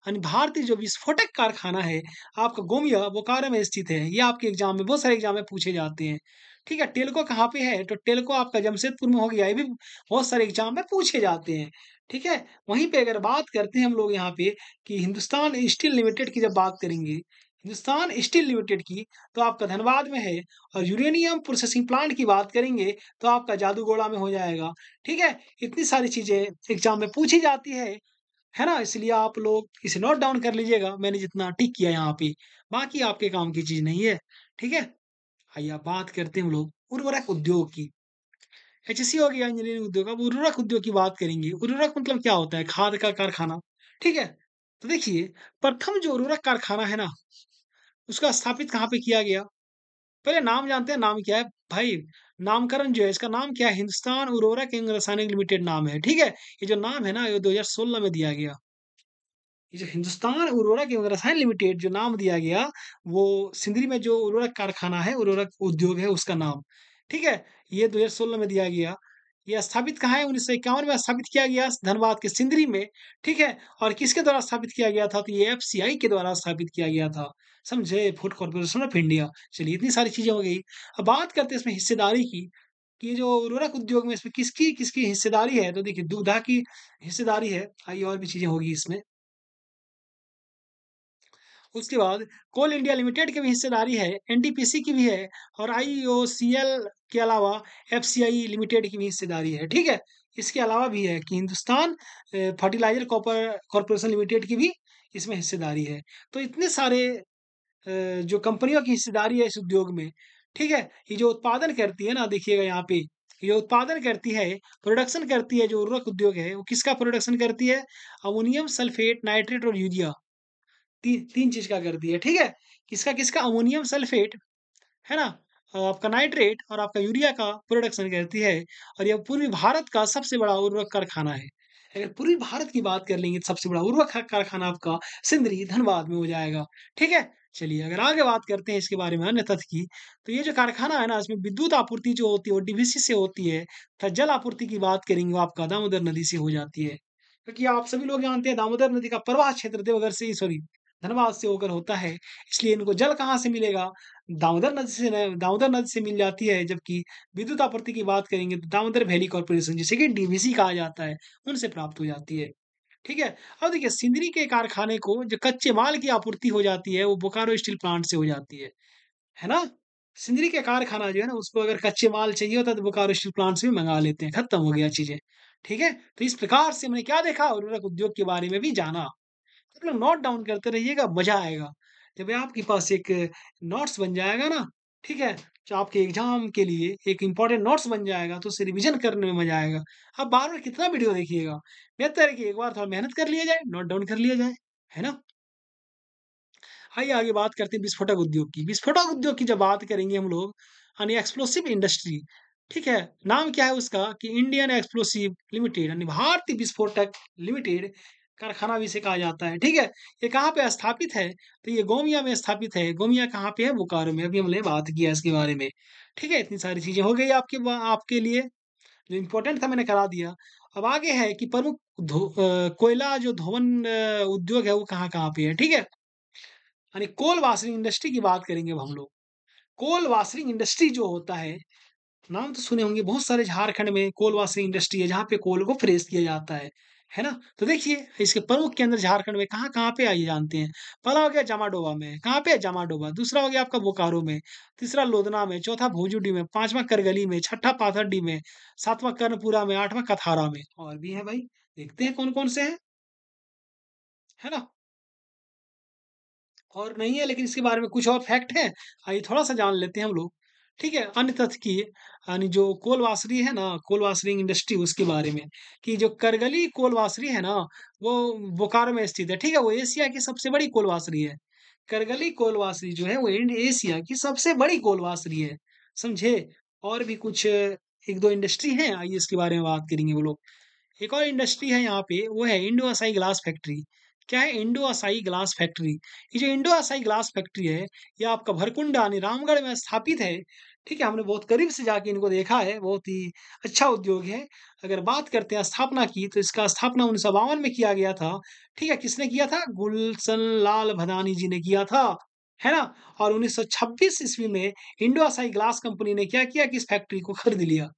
यानी भारतीय जो विस्फोटक कारखाना है, आपका गोमिया बोकारो में स्थित है। ये आपके एग्ज़ाम में बहुत सारे एग्ज़ाम में पूछे जाते हैं, ठीक है? टेल्को कहाँ पे है? तो टेल्को आपका जमशेदपुर में हो गया। ये भी बहुत सारे एग्ज़ाम में पूछे जाते हैं, ठीक है? वहीं पे अगर बात करते हैं हम लोग यहाँ पे कि हिंदुस्तान स्टील लिमिटेड की जब बात करेंगे, हिंदुस्तान स्टील लिमिटेड की, तो आपका धनबाद में है और यूरेनियम प्रोसेसिंग प्लांट की बात करेंगे तो आपका जादूगोड़ा में हो जाएगा, ठीक है? इतनी सारी चीज़ें एग्ज़ाम में पूछी जाती है ना? इसलिए आप लोग इसे नोट डाउन कर लीजिएगा, मैंने जितना टिक किया यहाँ पे, बाकी आपके काम की चीज़ नहीं है, ठीक है? आइए अब बात करते हैं हम लोग उर्वरक उद्योग की। एचईसी हो गया इंजीनियरिंग उद्योग, अब उर्वरक उद्योग की बात करेंगे। उर्वरक मतलब क्या होता है? खाद का कारखाना, ठीक है? तो देखिए, प्रथम जो उर्वरक कारखाना है ना, उसका स्थापित कहाँ पे किया गया? पहले नाम जानते हैं, नाम क्या है? भाई, नामकरण जो है इसका नाम क्या है? हिंदुस्तान उर्वरक एवं रसायनिक लिमिटेड नाम है, ठीक है? ये जो नाम है ना, ये 2016 में दिया गया। ये जो हिंदुस्तान उर्वरक एवं रसायन लिमिटेड जो नाम दिया गया, वो सिंदरी में जो उर्वरक कारखाना है, उर्वरक उद्योग है, उसका नाम, ठीक है? ये 2016 में दिया गया। ये स्थापित कहाँ है? 1951 में स्थापित किया गया धनबाद के सिंदरी में, ठीक है? और किसके द्वारा स्थापित किया गया था? तो ये एफसीआई के द्वारा स्थापित किया गया था। समझे? Food corporation of India. चलिए इतनी सारी चीज़ें हो गई। अब बात करते हैं इसमें हिस्सेदारी की, कि ये जो उर्वरक उद्योग में इसमें किसकी हिस्सेदारी है? तो देखिए दुग्धा की हिस्सेदारी है। आइए और भी चीज़ें होगी इसमें। उसके बाद कोल इंडिया लिमिटेड की भी हिस्सेदारी है, एनटीपीसी की भी है और आईओसीएल के अलावा एफसीआई लिमिटेड की भी हिस्सेदारी है, ठीक है? इसके अलावा भी है कि हिंदुस्तान फर्टिलाइज़र कॉर्पोरेशन लिमिटेड की भी इसमें हिस्सेदारी है। तो इतने सारे जो कंपनियों की हिस्सेदारी है इस उद्योग में, ठीक है? ये जो उत्पादन करती है ना देखिएगा यहाँ पे, ये उत्पादन करती है, प्रोडक्शन करती है जो उर्वरक उद्योग है, वो किसका प्रोडक्शन करती है? अमोनियम सल्फेट, नाइट्रेट और यूरिया। 3 चीज़ का करती है, ठीक है? किसका-किसका? अमोनियम सल्फेट, है ना? आपका नाइट्रेट और आपका यूरिया का प्रोडक्शन करती है और यह पूर्वी भारत का सबसे बड़ा उर्वरक कारखाना है। अगर पूर्वी भारत की बात कर लेंगे तो सबसे बड़ा उर्वरक कारखाना आपका सिंदरी, धनबाद में हो जाएगा। ठीक है? चलिए अगर आगे बात करते हैं इसके बारे में अन्य तथ्य की, तो ये जो कारखाना है ना इसमें विद्युत आपूर्ति जो होती है वो डीवीसी से होती है, तथा जल आपूर्ति की बात करेंगे वो आपका दामोदर नदी से हो जाती है। क्योंकि आप सभी लोग जानते हैं दामोदर नदी का प्रवाह क्षेत्र देवघर से सॉरी धनबाद से होकर होता है, इसलिए इनको जल कहाँ से मिलेगा? दामोदर नदी से मिल जाती है, जबकि विद्युत आपूर्ति की बात करेंगे तो दामोदर वैली कॉर्पोरेशन जिसे कि डीवीसी कहा जाता है, उनसे प्राप्त हो जाती है। ठीक है? अब देखिए सिंदरी के कारखाने को जो कच्चे माल की आपूर्ति हो जाती है, वो बोकारो स्टील प्लांट से हो जाती है ना? सिंदरी के कारखाना जो है ना, उसको अगर कच्चे माल चाहिए होता है तो बोकारो स्टील प्लांट से भी मँगा लेते हैं, खत्म हो गया चीज़ें। ठीक है? तो इस प्रकार से हमने क्या देखा उर्वरक उद्योग के बारे में भी जाना। आप लोग नोट डाउन करते रहिएगा, मज़ा आएगा। जब आपके पास एक नोट्स बन जाएगा ना, ठीक है? जो आपके एग्ज़ाम के लिए एक इम्पोर्टेंट नोट्स बन जाएगा, तो उसे रिवीज़न करने में मज़ा आएगा। आप बार-बार कितना वीडियो देखिएगा? बेहतर है कि एक बार थोड़ा मेहनत कर लिया जाए, नोट डाउन कर लिया जाए, है ना? आइए आगे बात करते हैं विस्फोटक उद्योग की। विस्फोटक उद्योग की जब बात करेंगे हम लोग, यानी एक्सप्लोसिव इंडस्ट्री, ठीक है? नाम क्या है उसका कि इंडियन एक्सप्लोसिव लिमिटेड यानी भारतीय विस्फोटक लिमिटेड कारखाना भी इसे कहा जाता है, ठीक है? ये कहाँ पे स्थापित है? तो ये गोमिया में स्थापित है। गोमिया कहाँ पे है? बोकारो में। अभी हमने बात किया इसके बारे में, ठीक है? इतनी सारी चीज़ें हो गई आपके लिए, जो इम्पोर्टेंट था मैंने करा दिया। अब आगे है कि प्रमुख कोयला जो धोवन उद्योग है वो कहाँ-कहाँ पे है, ठीक है? यानी कोल वाशरिंग इंडस्ट्री की बात करेंगे अब हम लोग। कोल वाशरिंग इंडस्ट्री जो होता है, नाम तो सुने होंगे बहुत सारे झारखंड में कोल वाशरिंग इंडस्ट्री है जहाँ पे कोल को फ्रेश किया जाता है ना? तो देखिए इसके प्रमुख केंद्र झारखंड में कहाँ-कहाँ पे आइए जानते हैं। पहला हो गया जामाडोबा में, कहाँ पे? जामाडोबा। दूसरा हो गया आपका बोकारो में, तीसरा लोधना में, चौथा भोजूडी में, पाँचवाँ करगली में, छठा पाथरडी में, सातवाँ कर्णपुरा में, आठवाँ कथारा में और भी हैं भाई। देखते हैं कौन-कौन से हैं, है ना? और नहीं है लेकिन इसके बारे में कुछ और फैक्ट है, आइए थोड़ा-सा जान लेते हैं हम लोग। ठीक है? अन्य तथ्य की यानी जो कोल वासरी है ना, कोल वासरिंग इंडस्ट्री उसके बारे में, कि जो करगली कोल वासरी है ना, वो बोकारो में स्थित है। ठीक है? वो एशिया की सबसे बड़ी कोल वासरी है। करगली कोल वासरी जो है वो एशिया की सबसे बड़ी कोल वासरी है, समझे? और भी कुछ 1-2 इंडस्ट्री हैं, आइए इसके बारे में बात करेंगे वो लोग। एक और इंडस्ट्री है यहाँ पे, वो है इंडो असाई ग्लास फैक्ट्री। क्या है? Indo Asahi glass factory. ये जो इंडो असाई ग्लास फैक्ट्री है, ये आपका भरकुंडा यानी रामगढ़ में स्थापित है। ठीक है? हमने बहुत करीब से जाके इनको देखा है, बहुत ही अच्छा उद्योग है। अगर बात करते हैं स्थापना की, तो इसका स्थापना 1952 में किया गया था। ठीक है? किसने किया था? गुलशन लाल भदानी जी ने किया था। है ना? और 1926 ईस्वी में इंडो असाई ग्लास कंपनी ने क्या किया कि इस फैक्ट्री को खरीद लिया।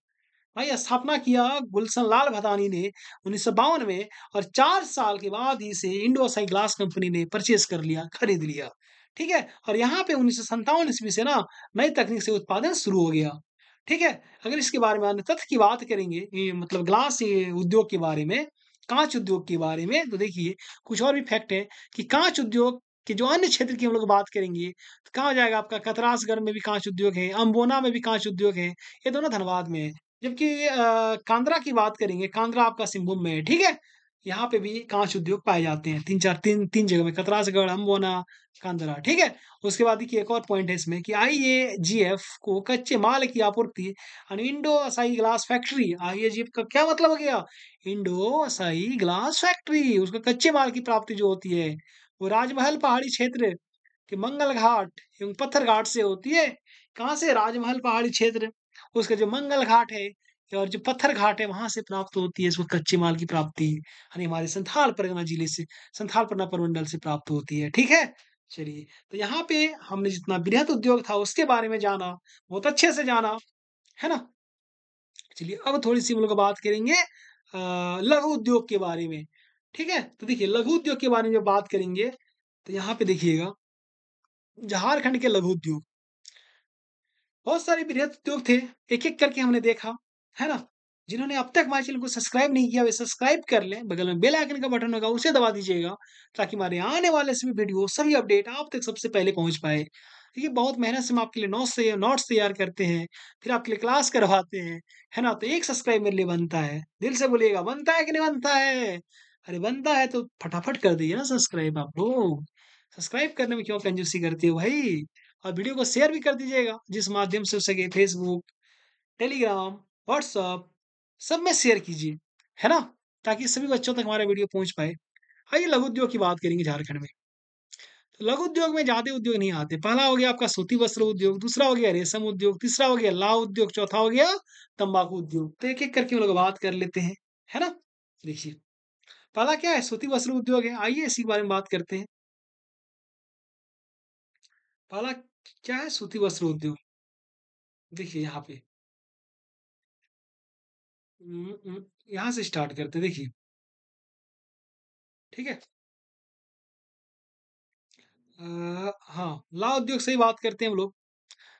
भाई स्थापना किया गुलशन लाल भदानी ने 1952 में और 4 साल के बाद ही इसे इंडोसाई ग्लास कंपनी ने परचेज़ कर लिया, खरीद लिया। ठीक है? और यहाँ पे 1957 ईस्वी से ना नई तकनीक से उत्पादन शुरू हो गया। ठीक है? अगर इसके बारे में अन्य तथ्य की बात करेंगे ये मतलब ग्लास उद्योग के बारे में, काँच उद्योग के बारे में तो देखिए कुछ और भी फैक्ट है कि काँच उद्योग के जो अन्य क्षेत्र की हम लोग बात करेंगे, तो कहाँ हो जाएगा आपका कतरासगढ़ में भी काँच उद्योग है, अम्बोना में भी काँच उद्योग है, ये दोनों धनबाद में है। जबकि कांद्रा की बात करेंगे, कांद्रा आपका सिंहभूम में है, ठीक है? यहाँ पे भी काँच उद्योग पाए जाते हैं, 3 जगह में कतरासगढ़, अम्बोना, कांद्रा, ठीक है? उसके बाद देखिए एक और पॉइंट है इसमें कि आईएजीएफ को कच्चे माल की आपूर्ति यानी इंडो असाई ग्लास फैक्ट्री, आईएजीएफ का क्या मतलब हो गया? इंडो असाई ग्लास फैक्ट्री, उसका कच्चे माल की प्राप्ति जो होती है, वो राजमहल पहाड़ी क्षेत्र के मंगल घाट एवं पत्थर घाट से होती है। कहाँ से? राजमहल पहाड़ी क्षेत्र, उसका जो मंगल घाट है और जो पत्थर घाट है वहां से प्राप्त होती है इसको कच्चे माल की प्राप्ति यानी हमारे संथाल परगना जिले से संथाल परगना प्रमंडल से प्राप्त होती है। ठीक है? चलिए तो यहाँ पे हमने जितना बृहद उद्योग था उसके बारे में जाना, बहुत अच्छे से जाना, है ना? चलिए अब थोड़ी सी हम लोग बात करेंगे लघु उद्योग के बारे में। ठीक है? तो देखिए लघु उद्योग के बारे में जब बात करेंगे तो यहाँ पे देखिएगा झारखंड के लघु उद्योग बहुत सारे बृहद उद्योग थे, एक-एक करके हमने देखा, है ना? जिन्होंने अब तक हमारे चैनल को सब्सक्राइब नहीं किया, वे सब्सक्राइब कर लें, बगल में बेल आइकन का बटन होगा, उसे दबा दीजिएगा, ताकि हमारे आने वाले सभी वीडियो, सभी अपडेट आप तक सबसे पहले पहुँच पाए। देखिए, बहुत मेहनत से हम आपके लिए नोट्स तैयार करते हैं, फिर आपके लिए क्लास करवाते हैं, है ना? तो एक सब्सक्राइब मेरे लिए बनता है। दिल से बोलिएगा, बनता है कि नहीं बनता है? अरे बनता है तो फटाफट कर दीजिए ना सब्सक्राइब आप लोग। सब्सक्राइब करने में क्यों कंजूसी करते हो भाई? और वीडियो को शेयर भी कर दीजिएगा, जिस माध्यम से हो सके फेसबुक, टेलीग्राम, व्हाट्सएप सब में शेयर कीजिए, है ना? ताकि सभी बच्चों तक हमारा वीडियो पहुँच पाए। आइए लघु उद्योग की बात करेंगे झारखंड में। तो लघु उद्योग में ज़्यादा उद्योग नहीं आते। पहला हो गया आपका सूती वस्त्र उद्योग, दूसरा हो गया रेशम उद्योग, तीसरा हो गया लाह उद्योग, चौथा हो गया तंबाकू उद्योग। तो एक-एक करके हम लोग बात कर लेते हैं, है ना? देखिए, पहला क्या है? सूती वस्त्र उद्योग है। आइए इसी के बारे में बात करते हैं। पहला क्या है? सूती वस्त्र उद्योग। देखिए यहाँ पे यहाँ से स्टार्ट करते हैं देखिए, ठीक है? हाँ, लाह उद्योग से ही बात करते हैं हम लोग।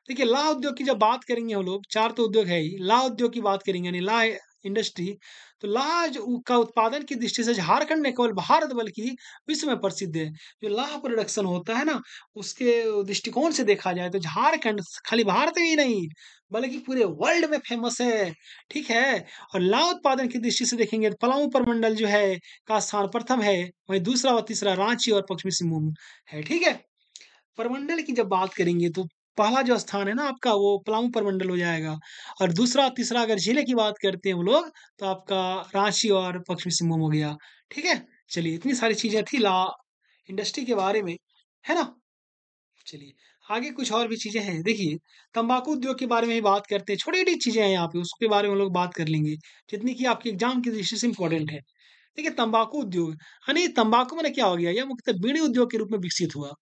देखिए, लाह उद्योग की जब बात करेंगे हम लोग, 4 तो उद्योग है ही। लाह उद्योग की बात करेंगे यानी लाह इंडस्ट्री, तो लाह जो का उत्पादन की दृष्टि से झारखंड न केवल भारत बल्कि विश्व में प्रसिद्ध है। जो लाह प्रोडक्शन होता है ना, उसके दृष्टिकोण से देखा जाए तो झारखंड खाली भारत में ही नहीं, बल्कि पूरे वर्ल्ड में फेमस है, ठीक है? और लाह उत्पादन की दृष्टि से देखेंगे तो पलामू प्रमंडल जो है का स्थान प्रथम है, वहीं दूसरा और तीसरा रांची और पश्चिमी सिंहभूम है, ठीक है? प्रमंडल की जब बात करेंगे तो पहला जो स्थान है ना आपका वो पलामू प्रमंडल हो जाएगा और दूसरा तीसरा अगर जिले की बात करते हैं हम लोग तो आपका रांची और पश्चिमी सिंहभूम हो गया। ठीक है? चलिए इतनी सारी चीजें थी ला इंडस्ट्री के बारे में, है ना? चलिए आगे कुछ और भी चीजें हैं। देखिए तंबाकू उद्योग के बारे में ही बात करते हैं। छोटी-छोटी चीजें हैं यहाँ पे उसके बारे में हम लोग बात कर लेंगे, जितनी कि आपके एग्जाम की दृष्टि से इम्पोर्टेंट है। देखिए तंबाकू उद्योग, यानी तंबाकू माने क्या हो गया? यह मुख्यतः बीड़ी उद्योग के रूप में विकसित हुआ।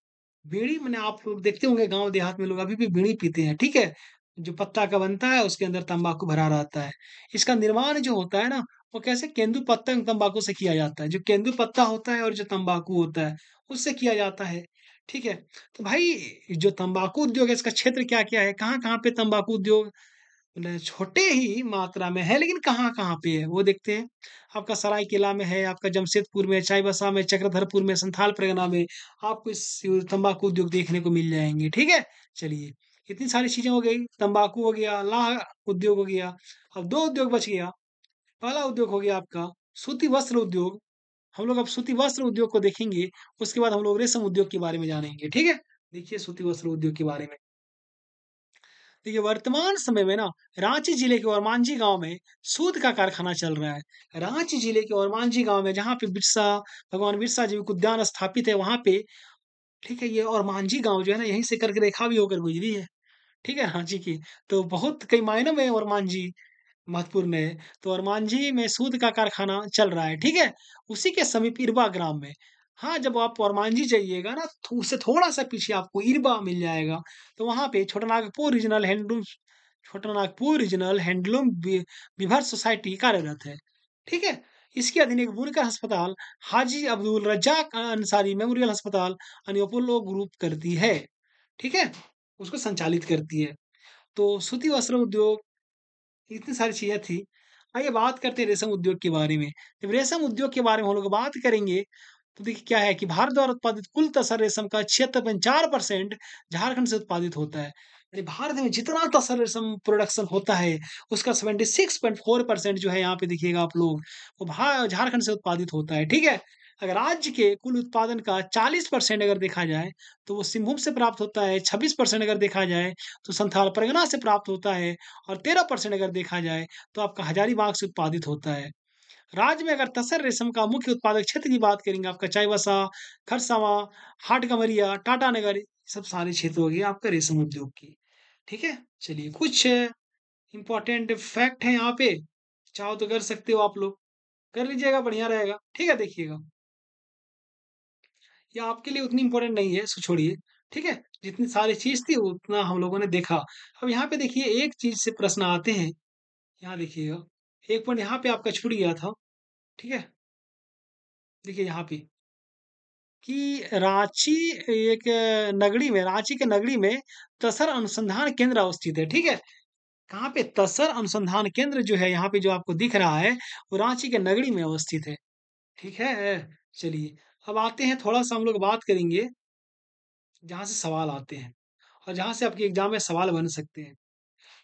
बीड़ी माने आप लोग देखते होंगे गाँव देहात में लोग अभी भी बीड़ी पीते हैं, ठीक है? जो पत्ता का बनता है उसके अंदर तम्बाकू भरा रहता है। इसका निर्माण जो होता है ना, वो कैसे केंदु पत्ता तम्बाकू से किया जाता है। जो केंदु पत्ता होता है और जो तम्बाकू होता है, उससे किया जाता है, ठीक है? तो भाई जो तम्बाकू उद्योग है इसका क्षेत्र क्या-क्या है? कहाँ-कहाँ पे तम्बाकू उद्योग न छोटे ही मात्रा में है, लेकिन कहाँ-कहाँ पे है, वो देखते हैं। आपका सरायकेला में है, आपका जमशेदपुर में, चाईबासा में, चक्रधरपुर में, संथाल परगना में आपको इस तंबाकू उद्योग देखने को मिल जाएँगे, ठीक है? चलिए, इतनी सारी चीज़ें हो गई, तंबाकू हो गया, लाह उद्योग हो गया, अब 2 उद्योग बच गया। पहला उद्योग हो गया आपका सूती वस्त्र उद्योग, हम लोग अब सूती वस्त्र उद्योग को देखेंगे, उसके बाद हम लोग रेशम उद्योग के बारे में जानेंगे, ठीक है? देखिए सूती वस्त्र उद्योग के बारे में। देखिए, वर्तमान समय में ना रांची जिले के ओरमांझी गाँव में सूत का कारखाना चल रहा है। रांची जिले के ओरमांझी गाँव में जहाँ पे भगवान बिरसा जीविक उद्यान स्थापित है वहाँ पे, ठीक है, ये ओरमांझी गाँव जो है ना यहीं से कर्क रेखा भी होकर गुजरी है। ठीक है, रांची की। तो बहुत कई मायनों में ओरमांझी महत्वपूर्ण है। तो ओरमांझी में सूत का कारखाना चल रहा है, ठीक है? उसी के समीप इरबा ग्राम में। हाँ, जब आप ओरमांझी जाइएगा ना तो उससे थोड़ा-सा पीछे आपको इरबा मिल जाएगा। तो वहाँ पे Chota Nagpur regional handloom weaver society कार्यरत है। ठीक है? इसके अधीन एक बुनकर अस्पताल, हाजी अब्दुल रज़्ज़ाक अंसारी मेमोरियल अस्पताल यानी अपोलो ग्रुप करती है। ठीक है? उसको संचालित करती है। तो सूती वस्त्र उद्योग इतनी सारी चीज़ें थी। आइए बात करते हैं रेशम उद्योग के बारे में। जब रेशम उद्योग के बारे में हम लोग बात करेंगे, तो देखिए क्या है कि भारत द्वारा उत्पादित कुल तसर रेशम का 76.4% झारखंड से उत्पादित होता है। यानी भारत में जितना तसर रेशम प्रोडक्शन होता है, उसका 76.4% जो है यहाँ पे देखिएगा आप लोग, वो झारखंड से उत्पादित होता है, ठीक है? अगर राज्य के कुल उत्पादन का 40% अगर देखा जाए, तो वो सिंहभूम से प्राप्त होता है, 26% अगर देखा जाए, तो संथाल परगना से प्राप्त होता है और 13% अगर देखा जाए, तो आपका हजारीबाग से उत्पादित होता है। राज्य में अगर तसर रेशम का मुख्य उत्पादक क्षेत्र की बात करेंगे, आपका चाईबासा, खरसावां, हाटगम्हरिया, टाटानगर, ये सब सारे क्षेत्र हो गए आपका रेशम उद्योग की। ठीक है? चलिए कुछ इम्पोर्टेंट फैक्ट हैं यहाँ पे, चाहो तो कर सकते हो आप लोग, कर लीजिएगा बढ़िया रहेगा। ठीक है? देखिएगा, ये आपके लिए उतनी इम्पोर्टेंट नहीं है, इसको छोड़िए। ठीक है? जितनी सारी चीज़ थी उतना हम लोगों ने देखा। अब यहाँ पे देखिए एक चीज़ से प्रश्न आते हैं, यहाँ देखिएगा, एक पॉइंट यहाँ पे आपका छूट गया था। ठीक है? देखिए यहाँ पे कि रांची के नगरी में तसर अनुसंधान केंद्र अवस्थित है, ठीक है? कहाँ पे? तसर अनुसंधान केंद्र जो है यहाँ पे जो आपको दिख रहा है, वो रांची के नगरी में अवस्थित है, ठीक है? चलिए, अब आते हैं थोड़ा-सा हम लोग बात करेंगे, जहाँ से सवाल आते हैं और जहाँ से आपके एग्ज़ाम में सवाल बन सकते हैं।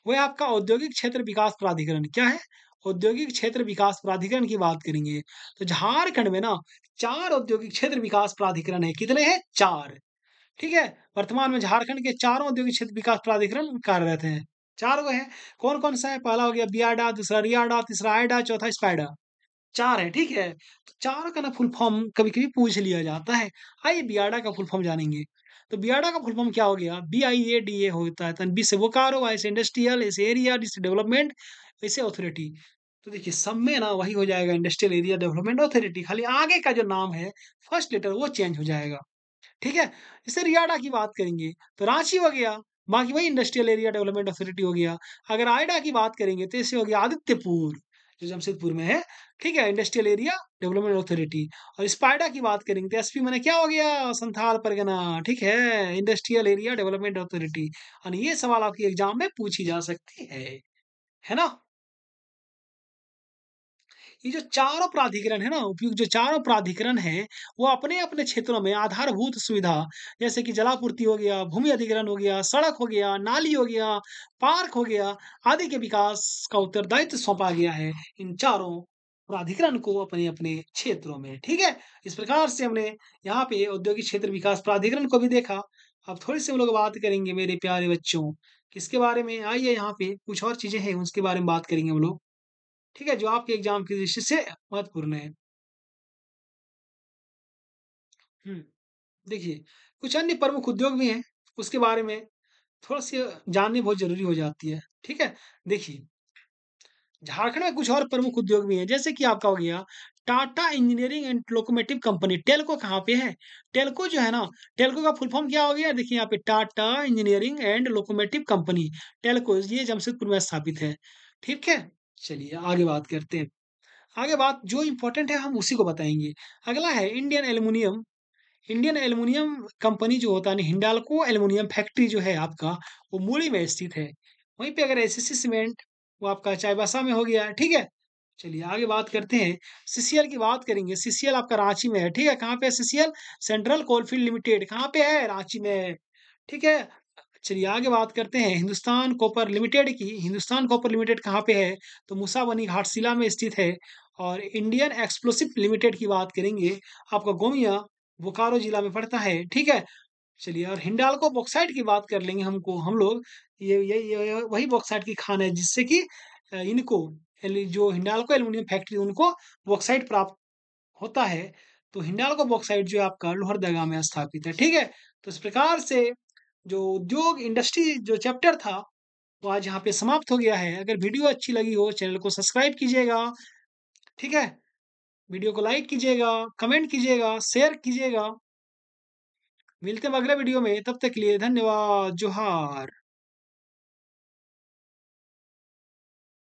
वो है आपका औद्योगिक क्षेत्र विकास प्राधिकरण, क्या है? औद्योगिक क्षेत्र विकास प्राधिकरण की बात करेंगे, तो झारखंड में ना 4 औद्योगिक क्षेत्र विकास प्राधिकरण है, कितने हैं? 4। ठीक है? वर्तमान में झारखंड के चारों औद्योगिक क्षेत्र विकास प्राधिकरण कार्यरत हैं। 4 गो हैं। कौन-कौन सा है? पहला हो गया बियाडा, दूसरा रियाडा, तीसरा आयडा, चौथा स्पाइडा। 4 है, ठीक है? तो 4 का ना फुल फॉर्म कभी-कभी पूछ लिया जाता है। आइए बियाडा का फुल फॉर्म जानेंगे। तो बियाडा का फुल फॉर्म क्या हो गया? BIADA होता है। तो बी से बोकारो, आई से इंडस्ट्रियल, ए से एरिया, डी से डेवलपमेंट, ए से अथॉरिटी। तो देखिए सब में ना वही हो जाएगा इंडस्ट्रियल एरिया डेवलपमेंट अथॉरिटी। खाली आगे का जो नाम है, फर्स्ट लेटर वो चेंज हो जाएगा। ठीक है? जैसे रियाडा की बात करेंगे, तो रांची हो गया, बाकी वही इंडस्ट्रियल एरिया डेवलपमेंट अथॉरिटी हो गया। अगर आयडा की बात करेंगे, तो इससे हो गया आदित्यपुर, जो जमशेदपुर में है, ठीक है? Industrial area development authority. और स्पाइडा की बात करेंगे, तो एसपी माने क्या हो गया? संथाल परगना, ठीक है? Industrial area development authority. और ये सवाल आपके एग्ज़ाम में पूछी जा सकती है ना? ये जो चारों प्राधिकरण है ना, उपयुक्त जो चारों प्राधिकरण हैं, वो अपने-अपने क्षेत्रों में आधारभूत सुविधा, जैसे कि जलापूर्ति हो गया, भूमि अधिग्रहण हो गया, सड़क हो गया, नाली हो गया, पार्क हो गया, आदि के विकास का उत्तरदायित्व सौंपा गया है इन चारों प्राधिकरण को अपने-अपने क्षेत्रों में, ठीक है? इस प्रकार से हमने यहाँ पे औद्योगिक क्षेत्र विकास प्राधिकरण को भी देखा। अब थोड़ी-सी हम लोग बात करेंगे मेरे प्यारे बच्चों, किसके बारे में? आइए यहाँ पे कुछ और चीज़ें हैं, उसके बारे में बात करेंगे हम लोग। ठीक है? जो आपके एग्ज़ाम की दृष्टि से महत्वपूर्ण है। हुँ, देखिए, कुछ अन्य प्रमुख उद्योग भी हैं, उसके बारे में थोड़ा-सी जाननी बहुत ज़रूरी हो जाती है। ठीक है? देखिए, झारखंड में कुछ और प्रमुख उद्योग भी हैं, जैसे कि आपका हो गया Tata engineering and locomotive company, Telco कहाँ पे है? टेल्को जो है ना, टेल्को का फुल फॉर्म क्या हो गया? देखिए यहाँ पे Tata engineering and locomotive company, Telco ये जमशेदपुर में स्थापित है। ठीक है? चलिए आगे बात करते हैं। आगे बात जो इम्पोर्टेंट है हम उसी को बताएँगे। अगला है इंडियन एल्युमिनियम कंपनी जो होता है ना, हिंडाल्को एल्युमिनियम फैक्ट्री जो है आपका, वो मूरी में स्थित है। वहीं पे अगर एसीसी सीमेंट, वो आपका चाईबासा में हो गया, ठीक है? चलिए आगे बात करते हैं, सीसीएल की बात करेंगे। सीसीएल आपका रांची में है, ठीक है? कहाँ पे है सीसीएल? सेंट्रल कोलफील्ड लिमिटेड कहाँ पे है? रांची में, ठीक है? चलिए आगे बात करते हैं हिंदुस्तान कॉपर लिमिटेड की। हिंदुस्तान कॉपर लिमिटेड कहाँ पे है? तो मूसाबनी घाटशिला में स्थित है। और इंडियन एक्सप्लोसिव लिमिटेड की बात करेंगे, आपका गोमिया बोकारो जिला में पड़ता है, ठीक है? चलिए और हिंडाल्को बॉक्साइट की बात कर लेंगे हम लोग, ये वही बॉक्साइट की खान है जिससे कि इनको जो हिंडाल्को एल्युमिनियम फैक्ट्री उनको बॉक्साइट प्राप्त होता है। तो हिंडाल्को बॉक्साइट जो है आपका लोहरदगा में स्थापित है, ठीक है? तो इस प्रकार से जो उद्योग इंडस्ट्री जो चैप्टर था, वो आज यहाँ पे समाप्त हो गया है। अगर वीडियो अच्छी लगी हो, चैनल को सब्सक्राइब कीजिएगा, ठीक है? वीडियो को लाइक कीजिएगा, कमेंट कीजिएगा, शेयर कीजिएगा। मिलते हैं अगले वीडियो में, तब तक के लिए धन्यवाद। जोहार।